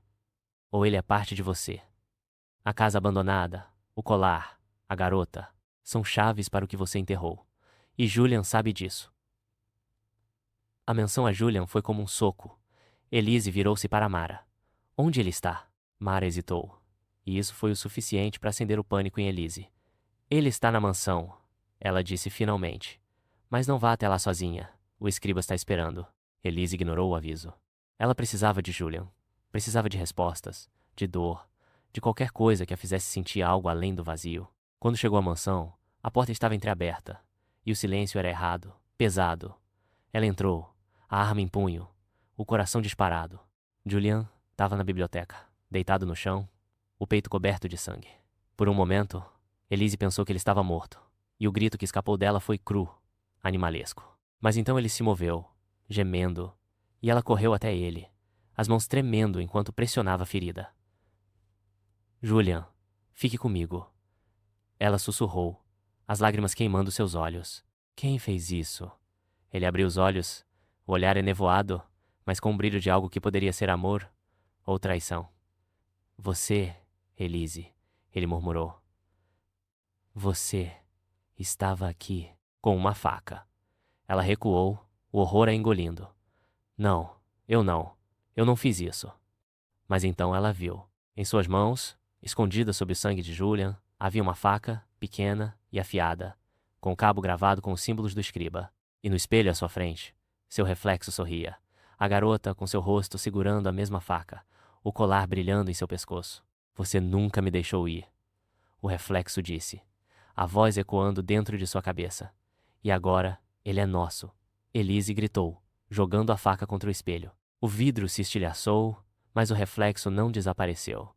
Ou ele é parte de você. A casa abandonada, o colar, a garota, são chaves para o que você enterrou. E Julian sabe disso. A menção a Julian foi como um soco. Elise virou-se para Mara. Onde ele está? Mara hesitou. E isso foi o suficiente para acender o pânico em Elise. Ele está na mansão, ela disse finalmente. Mas não vá até lá sozinha. O escriba está esperando. Elise ignorou o aviso. Ela precisava de Julian. Precisava de respostas, de dor, de qualquer coisa que a fizesse sentir algo além do vazio. Quando chegou à mansão, a porta estava entreaberta. E o silêncio era errado, pesado. Ela entrou, a arma em punho, o coração disparado. Julian estava na biblioteca, deitado no chão, o peito coberto de sangue. Por um momento, Elise pensou que ele estava morto, e o grito que escapou dela foi cru, animalesco. Mas então ele se moveu, gemendo, e ela correu até ele, as mãos tremendo enquanto pressionava a ferida. Julian, fique comigo. Ela sussurrou, as lágrimas queimando seus olhos. Quem fez isso? Ele abriu os olhos, o olhar enevoado, mas com o brilho de algo que poderia ser amor ou traição. Você, Elise, ele murmurou. Você estava aqui com uma faca. Ela recuou, o horror a engolindo. Não, eu não fiz isso. Mas então ela viu. Em suas mãos, escondida sob o sangue de Julian, havia uma faca, pequena e afiada, com o cabo gravado com os símbolos do escriba. E no espelho à sua frente, seu reflexo sorria. A garota com seu rosto segurando a mesma faca, o colar brilhando em seu pescoço. Você nunca me deixou ir, o reflexo disse, a voz ecoando dentro de sua cabeça. E agora, ele é nosso. Elise gritou, jogando a faca contra o espelho. O vidro se estilhaçou, mas o reflexo não desapareceu.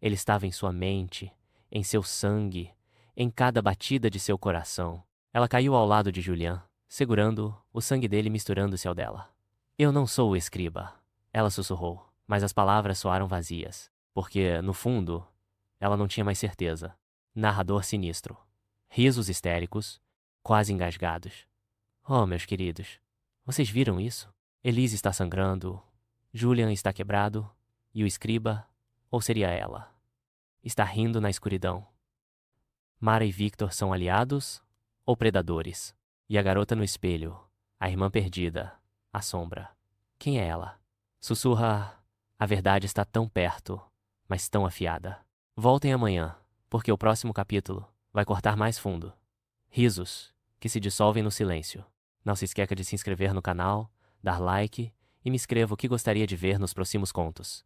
Ele estava em sua mente, em seu sangue, em cada batida de seu coração. Ela caiu ao lado de Julian, segurando-o, o sangue dele misturando-se ao dela. Eu não sou o escriba, ela sussurrou, mas as palavras soaram vazias, porque, no fundo, ela não tinha mais certeza. Narrador sinistro. Risos histéricos, quase engasgados. Oh, meus queridos, vocês viram isso? Elise está sangrando, Julian está quebrado, e o escriba, ou seria ela, está rindo na escuridão. Mara e Victor são aliados ou predadores? E a garota no espelho, a irmã perdida, a sombra. Quem é ela? Sussurra, a verdade está tão perto, mas tão afiada. Voltem amanhã, porque o próximo capítulo vai cortar mais fundo. Risos, que se dissolvem no silêncio. Não se esqueça de se inscrever no canal, dar like e me escreva o que gostaria de ver nos próximos contos.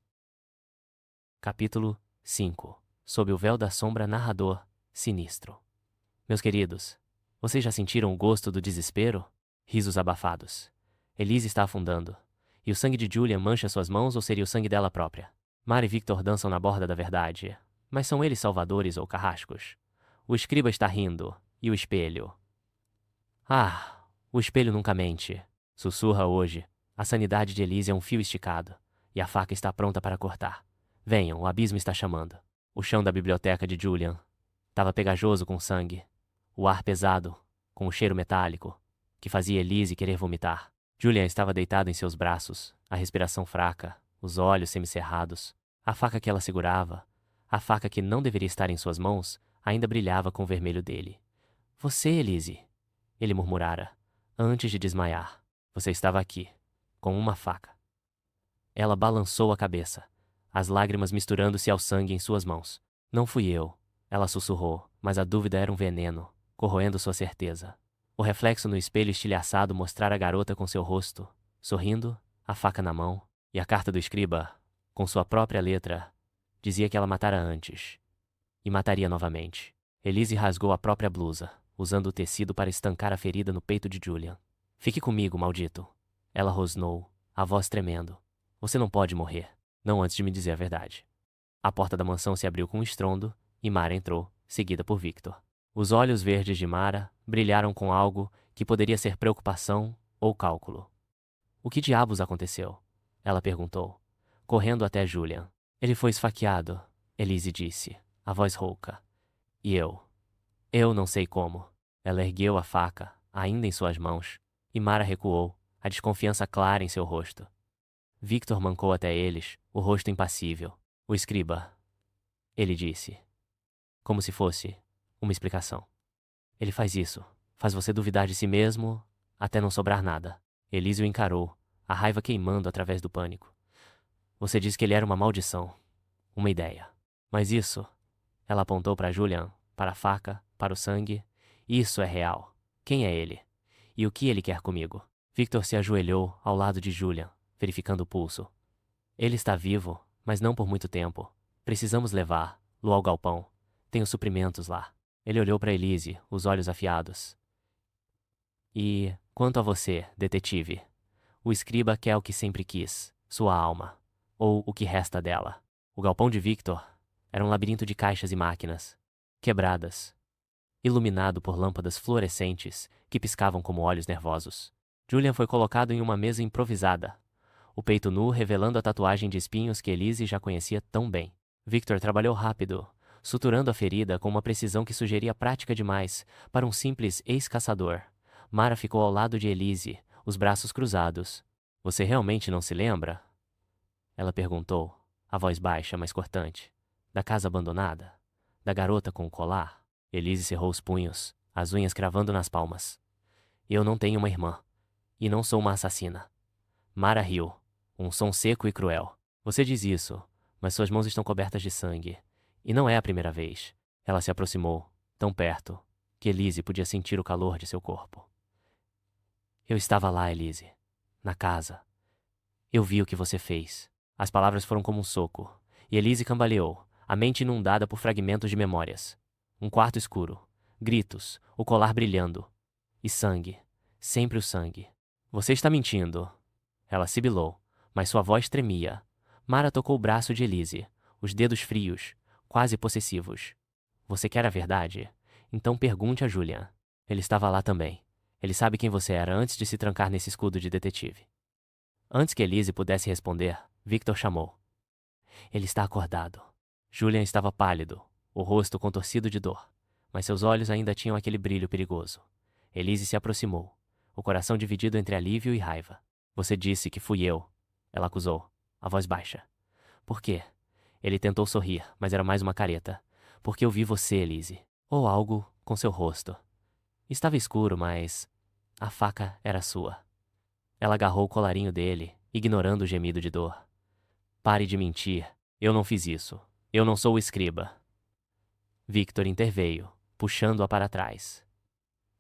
Capítulo 5. Sob o véu da sombra, narrador sinistro. Meus queridos, vocês já sentiram o gosto do desespero? Risos abafados. Elise está afundando. E o sangue de Julian mancha suas mãos ou seria o sangue dela própria? Mara e Victor dançam na borda da verdade. Mas são eles salvadores ou carrascos? O escriba está rindo. E o espelho? Ah, o espelho nunca mente. Sussurra hoje. A sanidade de Elise é um fio esticado. E a faca está pronta para cortar. Venham, o abismo está chamando. O chão da biblioteca de Julian estava pegajoso com sangue. O ar pesado, com o cheiro metálico, que fazia Elise querer vomitar. Julian estava deitado em seus braços, a respiração fraca, os olhos semicerrados. A faca que ela segurava, a faca que não deveria estar em suas mãos, ainda brilhava com o vermelho dele. Você, Elise, ele murmurara, antes de desmaiar. Você estava aqui, com uma faca. Ela balançou a cabeça, as lágrimas misturando-se ao sangue em suas mãos. Não fui eu, ela sussurrou, mas a dúvida era um veneno, corroendo sua certeza. O reflexo no espelho estilhaçado mostrara a garota com seu rosto, sorrindo, a faca na mão, e a carta do escriba, com sua própria letra, dizia que ela matara antes. E mataria novamente. Elise rasgou a própria blusa, usando o tecido para estancar a ferida no peito de Julian. Fique comigo, maldito. Ela rosnou, a voz tremendo. Você não pode morrer, não antes de me dizer a verdade. A porta da mansão se abriu com um estrondo, e Mara entrou, seguida por Victor. Os olhos verdes de Mara brilharam com algo que poderia ser preocupação ou cálculo. O que diabos aconteceu? Ela perguntou, correndo até Julian. Ele foi esfaqueado, Elise disse, a voz rouca. E eu não sei como. Ela ergueu a faca, ainda em suas mãos, e Mara recuou, a desconfiança clara em seu rosto. Victor mancou até eles, o rosto impassível. O escriba, ele disse, como se fosse uma explicação. Ele faz isso, faz você duvidar de si mesmo, até não sobrar nada. Elise o encarou, a raiva queimando através do pânico. Você disse que ele era uma maldição, uma ideia. Mas isso, ela apontou para Julian, para a faca, para o sangue. Isso é real. Quem é ele? E o que ele quer comigo? Victor se ajoelhou ao lado de Julian, verificando o pulso. Ele está vivo, mas não por muito tempo. Precisamos levá-lo ao galpão. Tem os suprimentos lá. Ele olhou para Elise, os olhos afiados. E, quanto a você, detetive? O escriba quer o que sempre quis, sua alma, ou o que resta dela. O galpão de Victor era um labirinto de caixas e máquinas, quebradas, iluminado por lâmpadas fluorescentes que piscavam como olhos nervosos. Julian foi colocado em uma mesa improvisada, o peito nu revelando a tatuagem de espinhos que Elise já conhecia tão bem. Victor trabalhou rápido, suturando a ferida com uma precisão que sugeria prática demais para um simples ex-caçador. Mara ficou ao lado de Elise, os braços cruzados. Você realmente não se lembra? Ela perguntou, a voz baixa, mas cortante. Da casa abandonada? Da garota com o colar? Elise cerrou os punhos, as unhas cravando nas palmas. Eu não tenho uma irmã. E não sou uma assassina. Mara riu, um som seco e cruel. Você diz isso, mas suas mãos estão cobertas de sangue. E não é a primeira vez. Ela se aproximou, tão perto, que Elise podia sentir o calor de seu corpo. Eu estava lá, Elise. Na casa. Eu vi o que você fez. As palavras foram como um soco, e Elise cambaleou, a mente inundada por fragmentos de memórias. Um quarto escuro, gritos, o colar brilhando. E sangue. Sempre o sangue. Você está mentindo. Ela sibilou, mas sua voz tremia. Mara tocou o braço de Elise, os dedos frios, quase possessivos. Você quer a verdade? Então pergunte a Julian. Ele estava lá também. Ele sabe quem você era antes de se trancar nesse escudo de detetive. Antes que Elise pudesse responder, Victor chamou. Ele está acordado. Julian estava pálido, o rosto contorcido de dor, mas seus olhos ainda tinham aquele brilho perigoso. Elise se aproximou, o coração dividido entre alívio e raiva. Você disse que fui eu, ela acusou, a voz baixa. Por quê? Ele tentou sorrir, mas era mais uma careta. Porque eu vi você, Elise. Ou algo com seu rosto. Estava escuro, mas a faca era sua. Ela agarrou o colarinho dele, ignorando o gemido de dor. Pare de mentir. Eu não fiz isso. Eu não sou o escriba. Victor interveio, puxando-a para trás.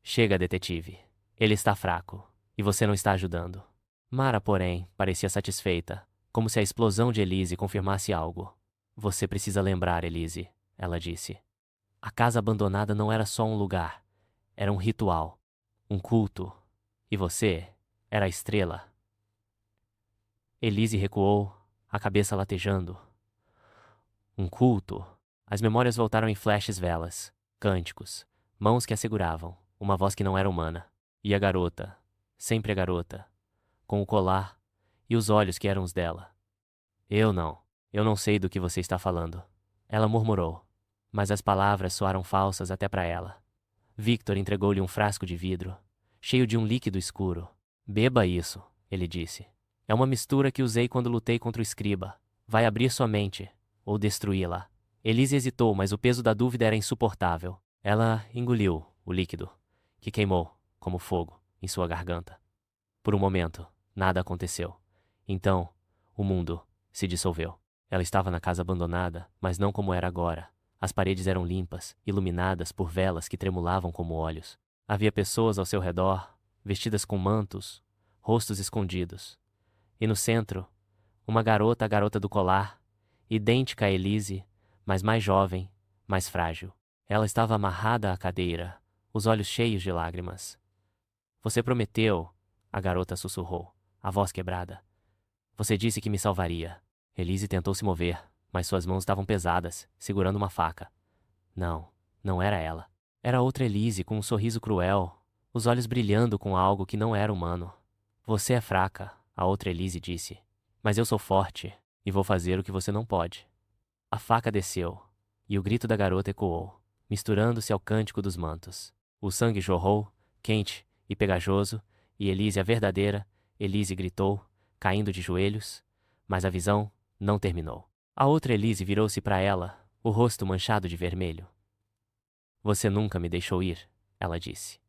Chega, detetive. Ele está fraco, e você não está ajudando. Mara, porém, parecia satisfeita, como se a explosão de Elise confirmasse algo. Você precisa lembrar, Elise, ela disse. A casa abandonada não era só um lugar. Era um ritual. Um culto. E você era a estrela. Elise recuou, a cabeça latejando. Um culto. As memórias voltaram em flashes velas, cânticos, mãos que a seguravam, uma voz que não era humana. E a garota, sempre a garota, com o colar e os olhos que eram os dela. Eu não sei do que você está falando. Ela murmurou, mas as palavras soaram falsas até para ela. Victor entregou-lhe um frasco de vidro, cheio de um líquido escuro. Beba isso, ele disse. É uma mistura que usei quando lutei contra o escriba. Vai abrir sua mente, ou destruí-la. Elise hesitou, mas o peso da dúvida era insuportável. Ela engoliu o líquido, que queimou, como fogo, em sua garganta. Por um momento, nada aconteceu. Então, o mundo se dissolveu. Ela estava na casa abandonada, mas não como era agora. As paredes eram limpas, iluminadas por velas que tremulavam como olhos. Havia pessoas ao seu redor, vestidas com mantos, rostos escondidos. E no centro, uma garota, a garota do colar, idêntica a Elise, mas mais jovem, mais frágil. Ela estava amarrada à cadeira, os olhos cheios de lágrimas. Você prometeu, a garota sussurrou, a voz quebrada. Você disse que me salvaria. Elise tentou se mover, mas suas mãos estavam pesadas, segurando uma faca. Não era ela. Era outra Elise com um sorriso cruel, os olhos brilhando com algo que não era humano. Você é fraca, a outra Elise disse. Mas eu sou forte, e vou fazer o que você não pode. A faca desceu, e o grito da garota ecoou, misturando-se ao cântico dos mantos. O sangue jorrou, quente e pegajoso, e Elise, a verdadeira, Elise gritou, caindo de joelhos, mas a visão não terminou. A outra Elise virou-se para ela, o rosto manchado de vermelho. Você nunca me deixou ir, ela disse.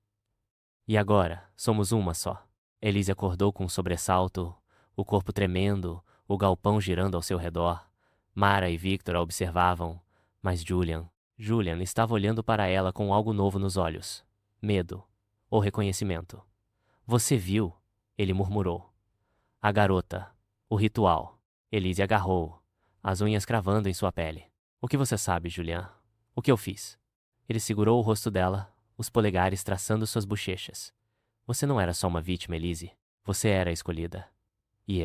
E agora, somos uma só. Elise acordou com um sobressalto, o corpo tremendo, o galpão girando ao seu redor. Mara e Victor a observavam, mas Julian estava olhando para ela com algo novo nos olhos. Medo ou reconhecimento. Você viu? Ele murmurou. A garota. O ritual. Elise agarrou, as unhas cravando em sua pele. O que você sabe, Julian? O que eu fiz? Ele segurou o rosto dela, os polegares traçando suas bochechas. Você não era só uma vítima, Elise. Você era a escolhida. E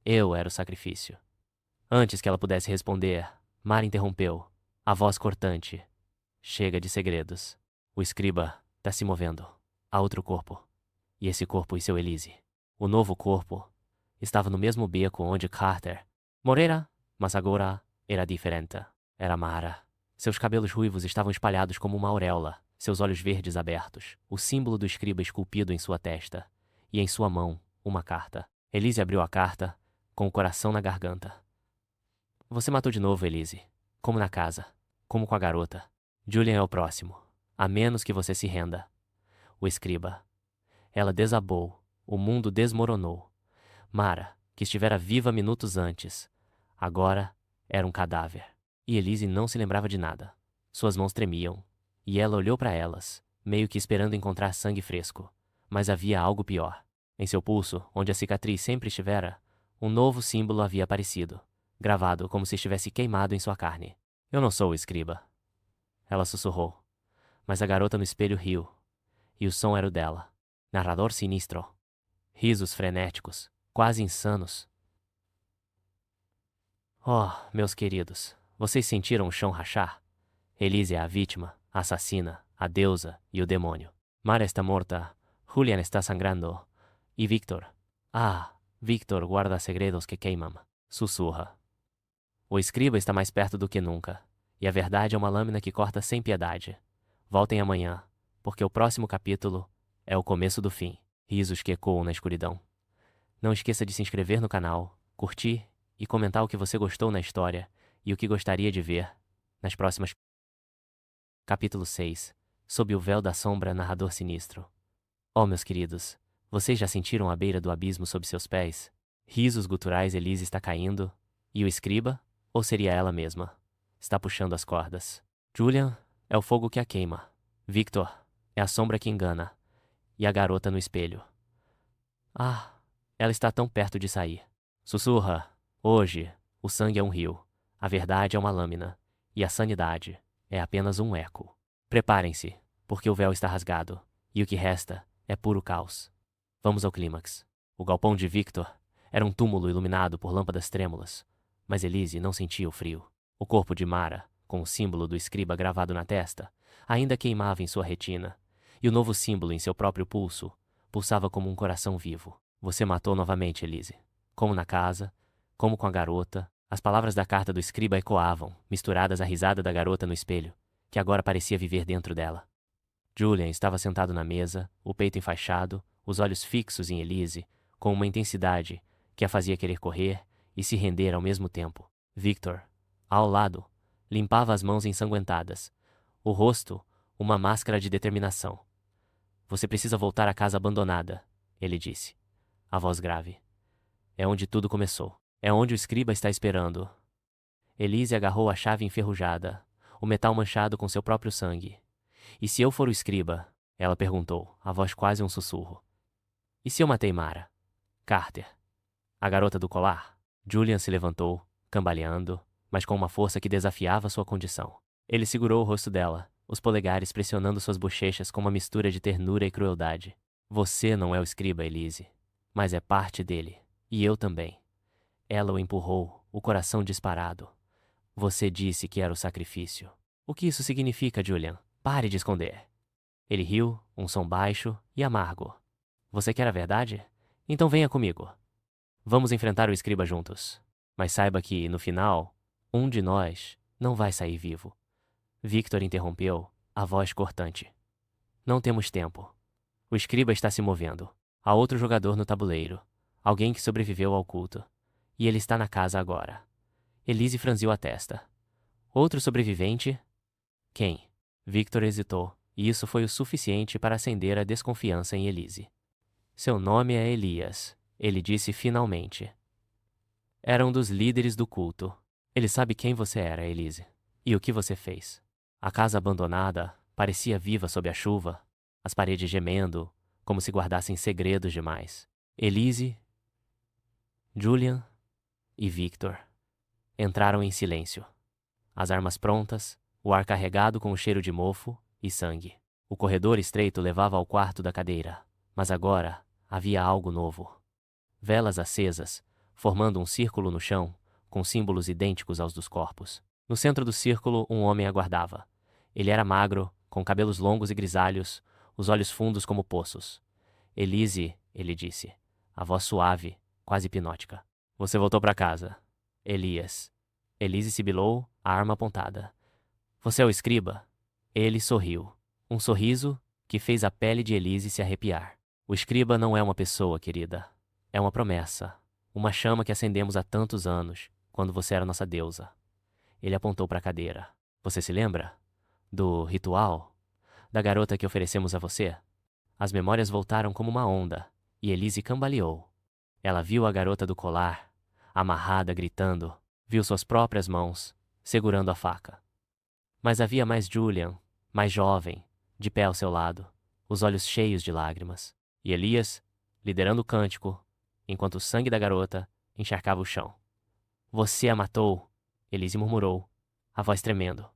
eu era o sacrifício. Antes que ela pudesse responder, Mara interrompeu, a voz cortante. Chega de segredos. O escriba tá se movendo. Há outro corpo. E esse corpo e seu Elise. O novo corpo estava no mesmo beco onde Carter morera, mas agora era diferente. Era Mara. Seus cabelos ruivos estavam espalhados como uma auréola, seus olhos verdes abertos, o símbolo do escriba esculpido em sua testa, e em sua mão, uma carta. Elise abriu a carta, com o coração na garganta. Você matou de novo, Elise. Como na casa. Como com a garota. Julian é o próximo. A menos que você se renda. O escriba. Ela desabou. O mundo desmoronou. Mara, que estivera viva minutos antes, agora era um cadáver. E Elise não se lembrava de nada. Suas mãos tremiam, e ela olhou para elas, meio que esperando encontrar sangue fresco. Mas havia algo pior. Em seu pulso, onde a cicatriz sempre estivera, um novo símbolo havia aparecido, gravado como se estivesse queimado em sua carne. Eu não sou o escriba. Ela sussurrou. Mas a garota no espelho riu. E o som era o dela. Narrador sinistro. Risos frenéticos, quase insanos. Oh, meus queridos, vocês sentiram o chão rachar? Elise é a vítima, a assassina, a deusa e o demônio. Mara está morta, Julian está sangrando. E Victor? Ah, Victor guarda segredos que queimam. Sussurra. O escriba está mais perto do que nunca. E a verdade é uma lâmina que corta sem piedade. Voltem amanhã, porque o próximo capítulo é o começo do fim. Risos que ecoam na escuridão. Não esqueça de se inscrever no canal, curtir e comentar o que você gostou na história e o que gostaria de ver nas próximas. Capítulo 6. Sob o véu da sombra, narrador sinistro. Oh, meus queridos, vocês já sentiram a beira do abismo sob seus pés? Risos guturais. Elise está caindo. E o escriba? Ou seria ela mesma? Está puxando as cordas. Julian é o fogo que a queima. Victor é a sombra que engana. E a garota no espelho. Ah, ela está tão perto de sair. Sussurra. Hoje, o sangue é um rio. A verdade é uma lâmina. E a sanidade é apenas um eco. Preparem-se, porque o véu está rasgado. E o que resta é puro caos. Vamos ao clímax. O galpão de Victor era um túmulo iluminado por lâmpadas trêmulas. Mas Elise não sentia o frio. O corpo de Mara, com o símbolo do escriba gravado na testa, ainda queimava em sua retina. E o novo símbolo em seu próprio pulso pulsava como um coração vivo. Você matou novamente, Elise. Como na casa, como com a garota, as palavras da carta do escriba ecoavam, misturadas à risada da garota no espelho, que agora parecia viver dentro dela. Julian estava sentado na mesa, o peito enfaixado, os olhos fixos em Elise, com uma intensidade que a fazia querer correr e se render ao mesmo tempo. Victor, ao lado, limpava as mãos ensanguentadas. O rosto, uma máscara de determinação. Você precisa voltar à casa abandonada, ele disse. A voz grave. É onde tudo começou. É onde o escriba está esperando. Elise agarrou a chave enferrujada, o metal manchado com seu próprio sangue. E se eu for o escriba? Ela perguntou, a voz quase um sussurro. E se eu matei Mara? Carter. A garota do colar? Julian se levantou, cambaleando, mas com uma força que desafiava sua condição. Ele segurou o rosto dela, os polegares pressionando suas bochechas com uma mistura de ternura e crueldade. Você não é o escriba, Elise, mas é parte dele. E eu também. Ela o empurrou, o coração disparado. Você disse que era o sacrifício. O que isso significa, Julian? Pare de esconder. Ele riu, um som baixo e amargo. Você quer a verdade? Então venha comigo. Vamos enfrentar o escriba juntos. Mas saiba que, no final, um de nós não vai sair vivo. Victor interrompeu, a voz cortante. Não temos tempo. O escriba está se movendo. Há outro jogador no tabuleiro. Alguém que sobreviveu ao culto. E ele está na casa agora. Elise franziu a testa. Outro sobrevivente? Quem? Victor hesitou, e isso foi o suficiente para acender a desconfiança em Elise. Seu nome é Elias, ele disse finalmente. Era um dos líderes do culto. Ele sabe quem você era, Elise. E o que você fez. A casa abandonada parecia viva sob a chuva, as paredes gemendo, como se guardassem segredos demais. Elise, Julian e Victor entraram em silêncio. As armas prontas, o ar carregado com o cheiro de mofo e sangue. O corredor estreito levava ao quarto da cadeira, mas agora havia algo novo. Velas acesas, formando um círculo no chão, com símbolos idênticos aos dos corpos. No centro do círculo, um homem aguardava. Ele era magro, com cabelos longos e grisalhos, os olhos fundos como poços. Elise, ele disse, a voz suave, quase hipnótica. Você voltou para casa. Elias. Elise sibilou, a arma apontada. Você é o escriba? Ele sorriu. Um sorriso que fez a pele de Elise se arrepiar. O escriba não é uma pessoa, querida. É uma promessa. Uma chama que acendemos há tantos anos, quando você era nossa deusa. Ele apontou para a cadeira. Você se lembra? Do ritual? Da garota que oferecemos a você? As memórias voltaram como uma onda, e Elise cambaleou. Ela viu a garota do colar, amarrada, gritando. Viu suas próprias mãos, segurando a faca. Mas havia mais Julian, mais jovem, de pé ao seu lado, os olhos cheios de lágrimas. E Elias, liderando o cântico, enquanto o sangue da garota encharcava o chão. Você a matou, Elise murmurou, a voz tremendo.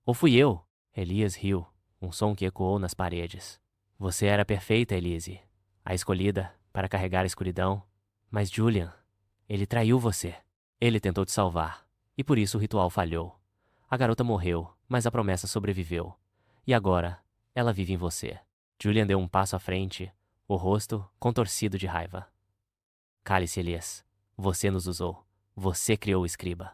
Ou fui eu? Elias riu, um som que ecoou nas paredes. Você era perfeita, Elise, a escolhida para carregar a escuridão. Mas Julian, ele traiu você. Ele tentou te salvar, e por isso o ritual falhou. A garota morreu, mas a promessa sobreviveu. E agora, ela vive em você. Julian deu um passo à frente, o rosto contorcido de raiva. Cale-se, Elias. Você nos usou. Você criou o escriba.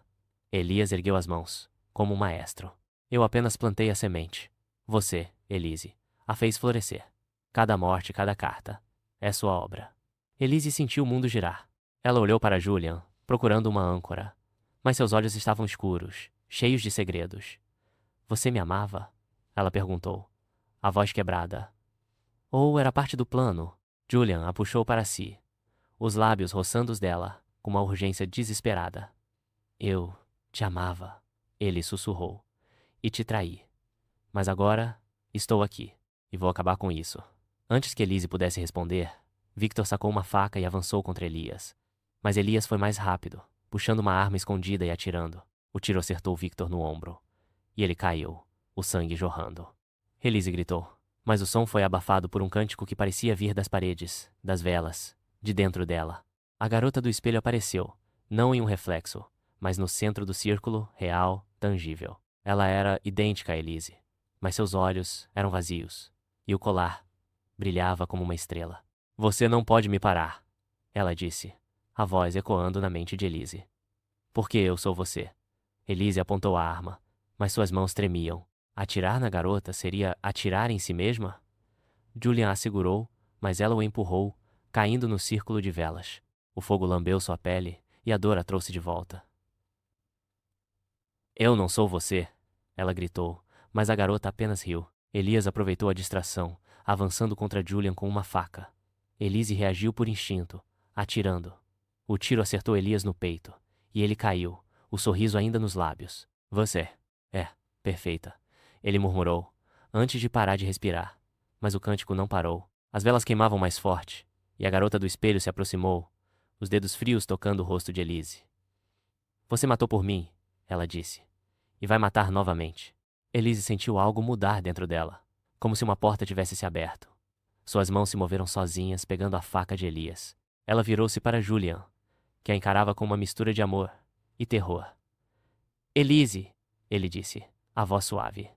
Elias ergueu as mãos, como um maestro. Eu apenas plantei a semente. Você, Elise, a fez florescer. Cada morte, cada carta. É sua obra. Elise sentiu o mundo girar. Ela olhou para Julian, procurando uma âncora. Mas seus olhos estavam escuros, cheios de segredos. Você me amava? Ela perguntou, a voz quebrada. Ou era parte do plano? Julian a puxou para si, os lábios roçando os dela, com uma urgência desesperada. Eu te amava, ele sussurrou, e te traí. Mas agora estou aqui, e vou acabar com isso. Antes que Elise pudesse responder, Victor sacou uma faca e avançou contra Elias. Mas Elias foi mais rápido, puxando uma arma escondida e atirando. O tiro acertou Victor no ombro, e ele caiu, o sangue jorrando. Elise gritou, mas o som foi abafado por um cântico que parecia vir das paredes, das velas, de dentro dela. A garota do espelho apareceu, não em um reflexo, mas no centro do círculo, real, tangível. Ela era idêntica a Elise, mas seus olhos eram vazios, e o colar brilhava como uma estrela. Você não pode me parar, ela disse, a voz ecoando na mente de Elise. Porque eu sou você. Elise apontou a arma, mas suas mãos tremiam. Atirar na garota seria atirar em si mesma? Julian a segurou, mas ela o empurrou, caindo no círculo de velas. O fogo lambeu sua pele e a dor a trouxe de volta. Eu não sou você, ela gritou, mas a garota apenas riu. Elias aproveitou a distração, avançando contra Julian com uma faca. Elise reagiu por instinto, atirando. O tiro acertou Elias no peito, e ele caiu, o sorriso ainda nos lábios. Você é perfeita, ele murmurou, antes de parar de respirar. Mas o cântico não parou. As velas queimavam mais forte, e a garota do espelho se aproximou, os dedos frios tocando o rosto de Elise. Você matou por mim, ela disse, e vai matar novamente. Elise sentiu algo mudar dentro dela, como se uma porta tivesse se aberto. Suas mãos se moveram sozinhas, pegando a faca de Elias. Ela virou-se para Julian, que a encarava com uma mistura de amor e terror. Elise, ele disse, a voz suave.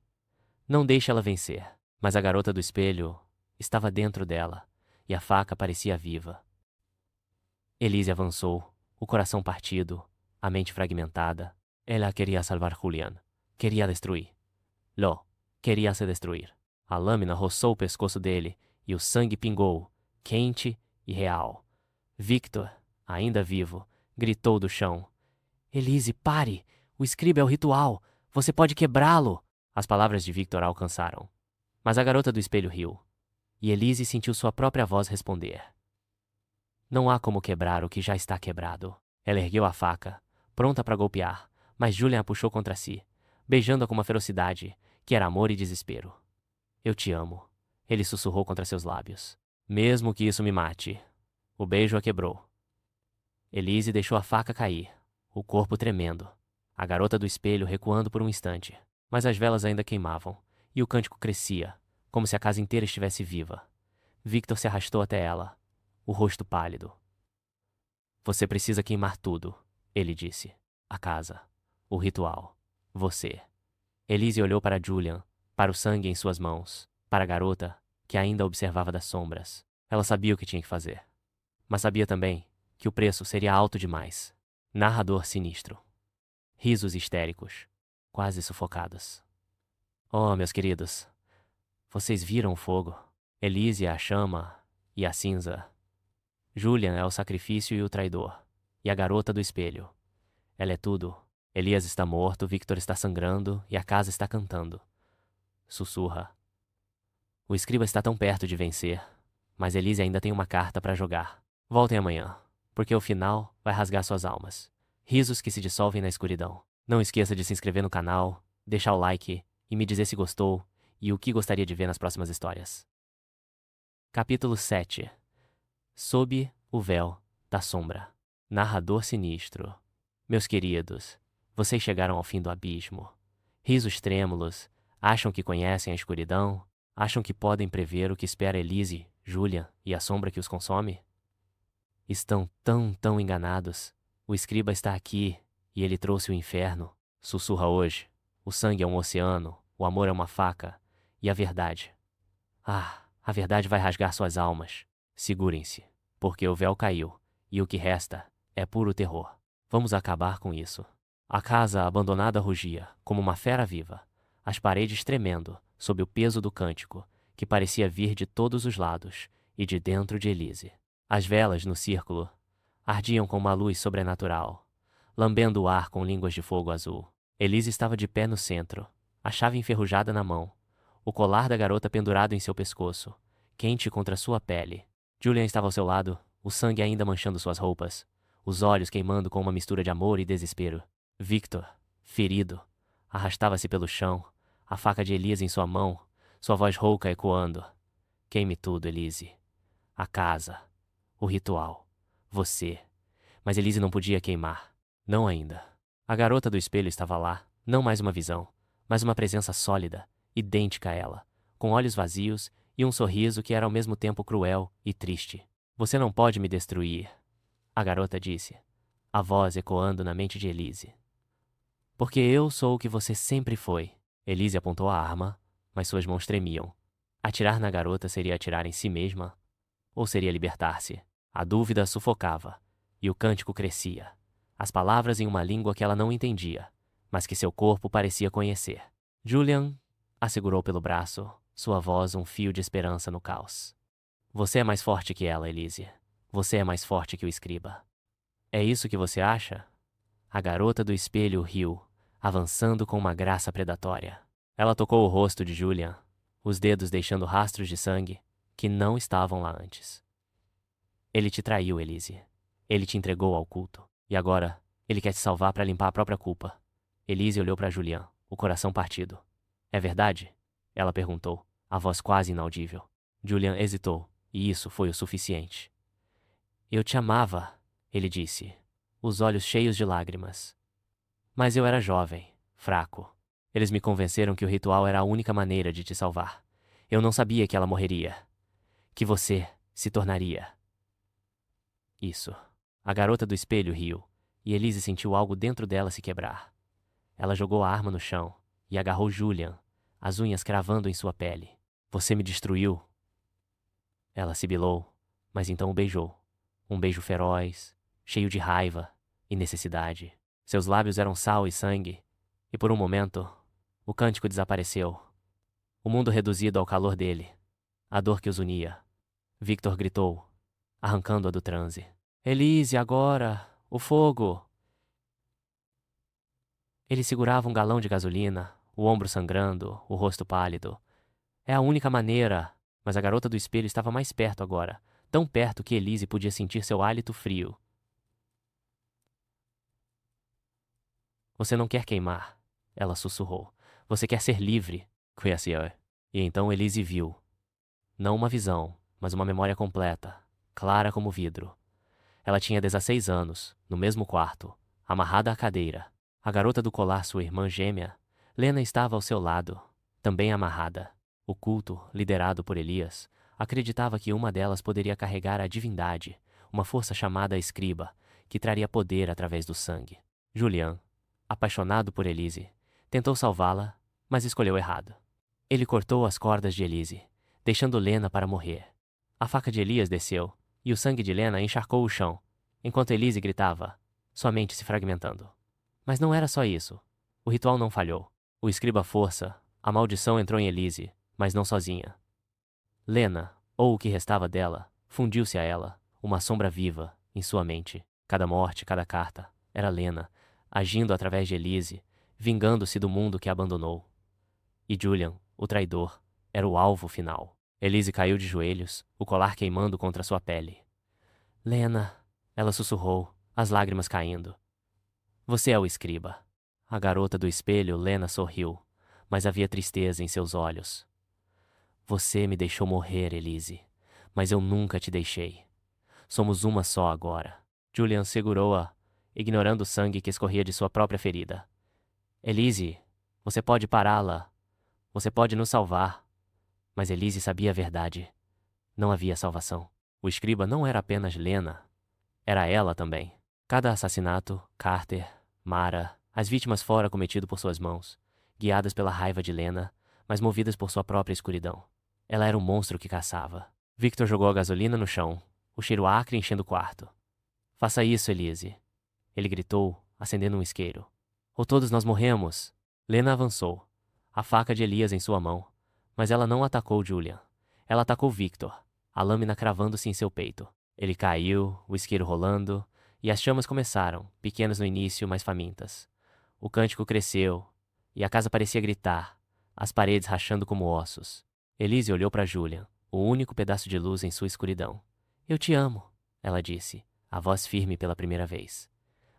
Não deixe ela vencer. Mas a garota do espelho estava dentro dela, e a faca parecia viva. Elise avançou, o coração partido, a mente fragmentada. Ela queria salvar Julian. Queria destruir. Lo queria se destruir. A lâmina roçou o pescoço dele, e o sangue pingou, quente e real. Victor, ainda vivo, gritou do chão. Elise, pare! O escriba é o ritual! Você pode quebrá-lo! As palavras de Victor a alcançaram. Mas a garota do espelho riu, e Elise sentiu sua própria voz responder. Não há como quebrar o que já está quebrado. Ela ergueu a faca, pronta para golpear, mas Julian a puxou contra si, beijando-a com uma ferocidade, que era amor e desespero. Eu te amo, ele sussurrou contra seus lábios. Mesmo que isso me mate. O beijo a quebrou. Elise deixou a faca cair, o corpo tremendo, a garota do espelho recuando por um instante, mas as velas ainda queimavam, e o cântico crescia, como se a casa inteira estivesse viva. Victor se arrastou até ela, o rosto pálido. Você precisa queimar tudo, ele disse. A casa, o ritual, você. Elise olhou para Julian, para o sangue em suas mãos, para a garota, que ainda observava das sombras. Ela sabia o que tinha que fazer. Mas sabia também que o preço seria alto demais. Narrador sinistro. Risos histéricos, quase sufocados. Oh, meus queridos, vocês viram o fogo? Elise é a chama e a cinza. Julian é o sacrifício e o traidor. E a garota do espelho. Ela é tudo. Elias está morto, Victor está sangrando e a casa está cantando. Sussurra. O escriba está tão perto de vencer, mas Elise ainda tem uma carta para jogar. Voltem amanhã, porque o final vai rasgar suas almas. Risos que se dissolvem na escuridão. Não esqueça de se inscrever no canal, deixar o like e me dizer se gostou e o que gostaria de ver nas próximas histórias. Capítulo 7. Sob o véu da sombra. Narrador sinistro. Meus queridos, vocês chegaram ao fim do abismo. Risos trêmulos, acham que conhecem a escuridão? Acham que podem prever o que espera Elise, Julian e a sombra que os consome? Estão tão enganados. O escriba está aqui, e ele trouxe o inferno. Sussurra hoje. O sangue é um oceano, o amor é uma faca, e a verdade. Ah, a verdade vai rasgar suas almas. Segurem-se, porque o véu caiu, e o que resta é puro terror. Vamos acabar com isso. A casa abandonada rugia, como uma fera viva, as paredes tremendo, sob o peso do cântico, que parecia vir de todos os lados, e de dentro de Elise. As velas no círculo ardiam com uma luz sobrenatural, lambendo o ar com línguas de fogo azul. Elise estava de pé no centro, a chave enferrujada na mão, o colar da garota pendurado em seu pescoço, quente contra sua pele. Julian estava ao seu lado, o sangue ainda manchando suas roupas, os olhos queimando com uma mistura de amor e desespero. Victor, ferido, arrastava-se pelo chão, a faca de Elise em sua mão, sua voz rouca ecoando. Queime tudo, Elise. A casa. O ritual. Você. Mas Elise não podia queimar. Não ainda. A garota do espelho estava lá, não mais uma visão, mas uma presença sólida, idêntica a ela, com olhos vazios e um sorriso que era ao mesmo tempo cruel e triste. Você não pode me destruir, a garota disse, a voz ecoando na mente de Elise. Porque eu sou o que você sempre foi. Elise apontou a arma, mas suas mãos tremiam. Atirar na garota seria atirar em si mesma? Ou seria libertar-se? A dúvida a sufocava, e o cântico crescia. As palavras em uma língua que ela não entendia, mas que seu corpo parecia conhecer. Julian a segurou pelo braço, sua voz um fio de esperança no caos. Você é mais forte que ela, Elise. Você é mais forte que o escriba. É isso que você acha? A garota do espelho riu, avançando com uma graça predatória. Ela tocou o rosto de Julian, os dedos deixando rastros de sangue que não estavam lá antes. Ele te traiu, Elise. Ele te entregou ao culto. E agora, ele quer te salvar para limpar a própria culpa. Elise olhou para Julian, o coração partido. É verdade? Ela perguntou, a voz quase inaudível. Julian hesitou, e isso foi o suficiente. Eu te amava, ele disse, os olhos cheios de lágrimas. Mas eu era jovem, fraco. Eles me convenceram que o ritual era a única maneira de te salvar. Eu não sabia que ela morreria. Que você se tornaria. Isso. A garota do espelho riu, e Elise sentiu algo dentro dela se quebrar. Ela jogou a arma no chão e agarrou Julian, as unhas cravando em sua pele. Você me destruiu. Ela sibilou, mas então o beijou. Um beijo feroz, cheio de raiva e necessidade. Seus lábios eram sal e sangue, e por um momento, o cântico desapareceu. O mundo reduzido ao calor dele, a dor que os unia. Victor gritou, arrancando-a do transe. Elise, agora! O fogo! Ele segurava um galão de gasolina, o ombro sangrando, o rosto pálido. É a única maneira, mas a garota do espelho estava mais perto agora, tão perto que Elise podia sentir seu hálito frio. Você não quer queimar, ela sussurrou. Você quer ser livre. E então Elise viu. Não uma visão, mas uma memória completa, clara como vidro. Ela tinha 16 anos, no mesmo quarto, amarrada à cadeira. A garota do colar, sua irmã gêmea, Lena, estava ao seu lado, também amarrada. O culto, liderado por Elias, acreditava que uma delas poderia carregar a divindade, uma força chamada escriba, que traria poder através do sangue. Julian, apaixonado por Elise, tentou salvá-la, mas escolheu errado. Ele cortou as cordas de Elise, deixando Lena para morrer. A faca de Elias desceu, e o sangue de Lena encharcou o chão, enquanto Elise gritava, sua mente se fragmentando. Mas não era só isso. O ritual não falhou. O escriba força, a maldição entrou em Elise, mas não sozinha. Lena, ou o que restava dela, fundiu-se a ela, uma sombra viva, em sua mente. Cada morte, cada carta, era Lena, agindo através de Elise, vingando-se do mundo que a abandonou. E Julian, o traidor, era o alvo final. Elise caiu de joelhos, o colar queimando contra sua pele. Lena, ela sussurrou, as lágrimas caindo. Você é o escriba. A garota do espelho, Lena, sorriu, mas havia tristeza em seus olhos. Você me deixou morrer, Elise. Mas eu nunca te deixei. Somos uma só agora. Julian segurou-a, ignorando o sangue que escorria de sua própria ferida. Elise, você pode pará-la. Você pode nos salvar. Mas Elise sabia a verdade. Não havia salvação. O escriba não era apenas Lena. Era ela também. Cada assassinato, Carter, Mara, as vítimas fora cometido por suas mãos, guiadas pela raiva de Lena, mas movidas por sua própria escuridão. Ela era um monstro que caçava. Victor jogou a gasolina no chão, o cheiro acre enchendo o quarto. Faça isso, Elise. Ele gritou, acendendo um isqueiro. Ou todos nós morremos. Lena avançou, a faca de Elias em sua mão, mas ela não atacou Julian. Ela atacou Victor, a lâmina cravando-se em seu peito. Ele caiu, o isqueiro rolando, e as chamas começaram, pequenas no início, mas famintas. O cântico cresceu, e a casa parecia gritar, as paredes rachando como ossos. Elise olhou para Julian, o único pedaço de luz em sua escuridão. Eu te amo, ela disse, a voz firme pela primeira vez.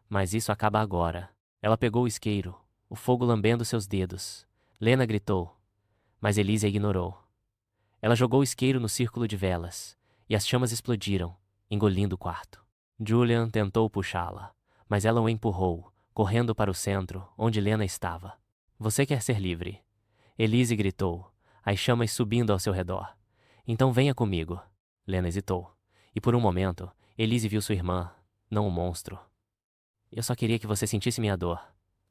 Mas isso acaba agora. Ela pegou o isqueiro, o fogo lambendo seus dedos. Lena gritou, mas Elise a ignorou. Ela jogou o isqueiro no círculo de velas, e as chamas explodiram, engolindo o quarto. Julian tentou puxá-la, mas ela o empurrou, correndo para o centro, onde Lena estava. Você quer ser livre? Elise gritou, as chamas subindo ao seu redor. Então venha comigo. Lena hesitou, e por um momento, Elise viu sua irmã, não o monstro. Eu só queria que você sentisse minha dor,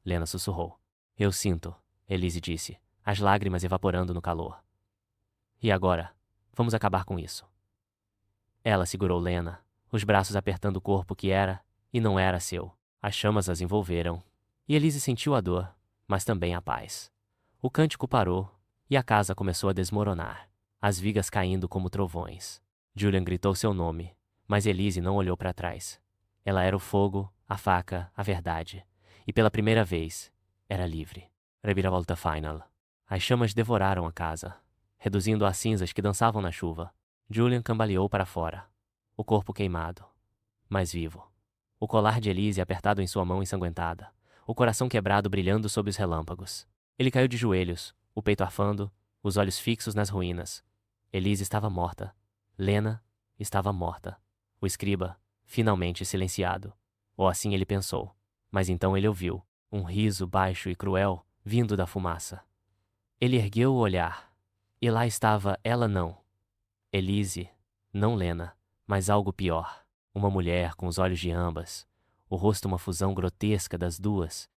Lena sussurrou. Eu sinto, Elise disse, as lágrimas evaporando no calor. E agora? Vamos acabar com isso. Ela segurou Lena, os braços apertando o corpo que era, e não era seu. As chamas as envolveram, e Elise sentiu a dor, mas também a paz. O cântico parou, e a casa começou a desmoronar, as vigas caindo como trovões. Julian gritou seu nome, mas Elise não olhou para trás. Ela era o fogo, a faca, a verdade, e pela primeira vez, era livre. Reviravolta final. As chamas devoraram a casa, reduzindo a cinzas que dançavam na chuva. Julian cambaleou para fora, o corpo queimado, mas vivo. O colar de Elise apertado em sua mão ensanguentada, o coração quebrado brilhando sob os relâmpagos. Ele caiu de joelhos, o peito arfando, os olhos fixos nas ruínas. Elise estava morta. Lena estava morta. O escriba, finalmente silenciado. Ou assim ele pensou. Mas então ele ouviu, um riso baixo e cruel, vindo da fumaça. Ele ergueu o olhar. E lá estava ela não. Elise, não Lena, mas algo pior. Uma mulher com os olhos de ambas, o rosto uma fusão grotesca das duas,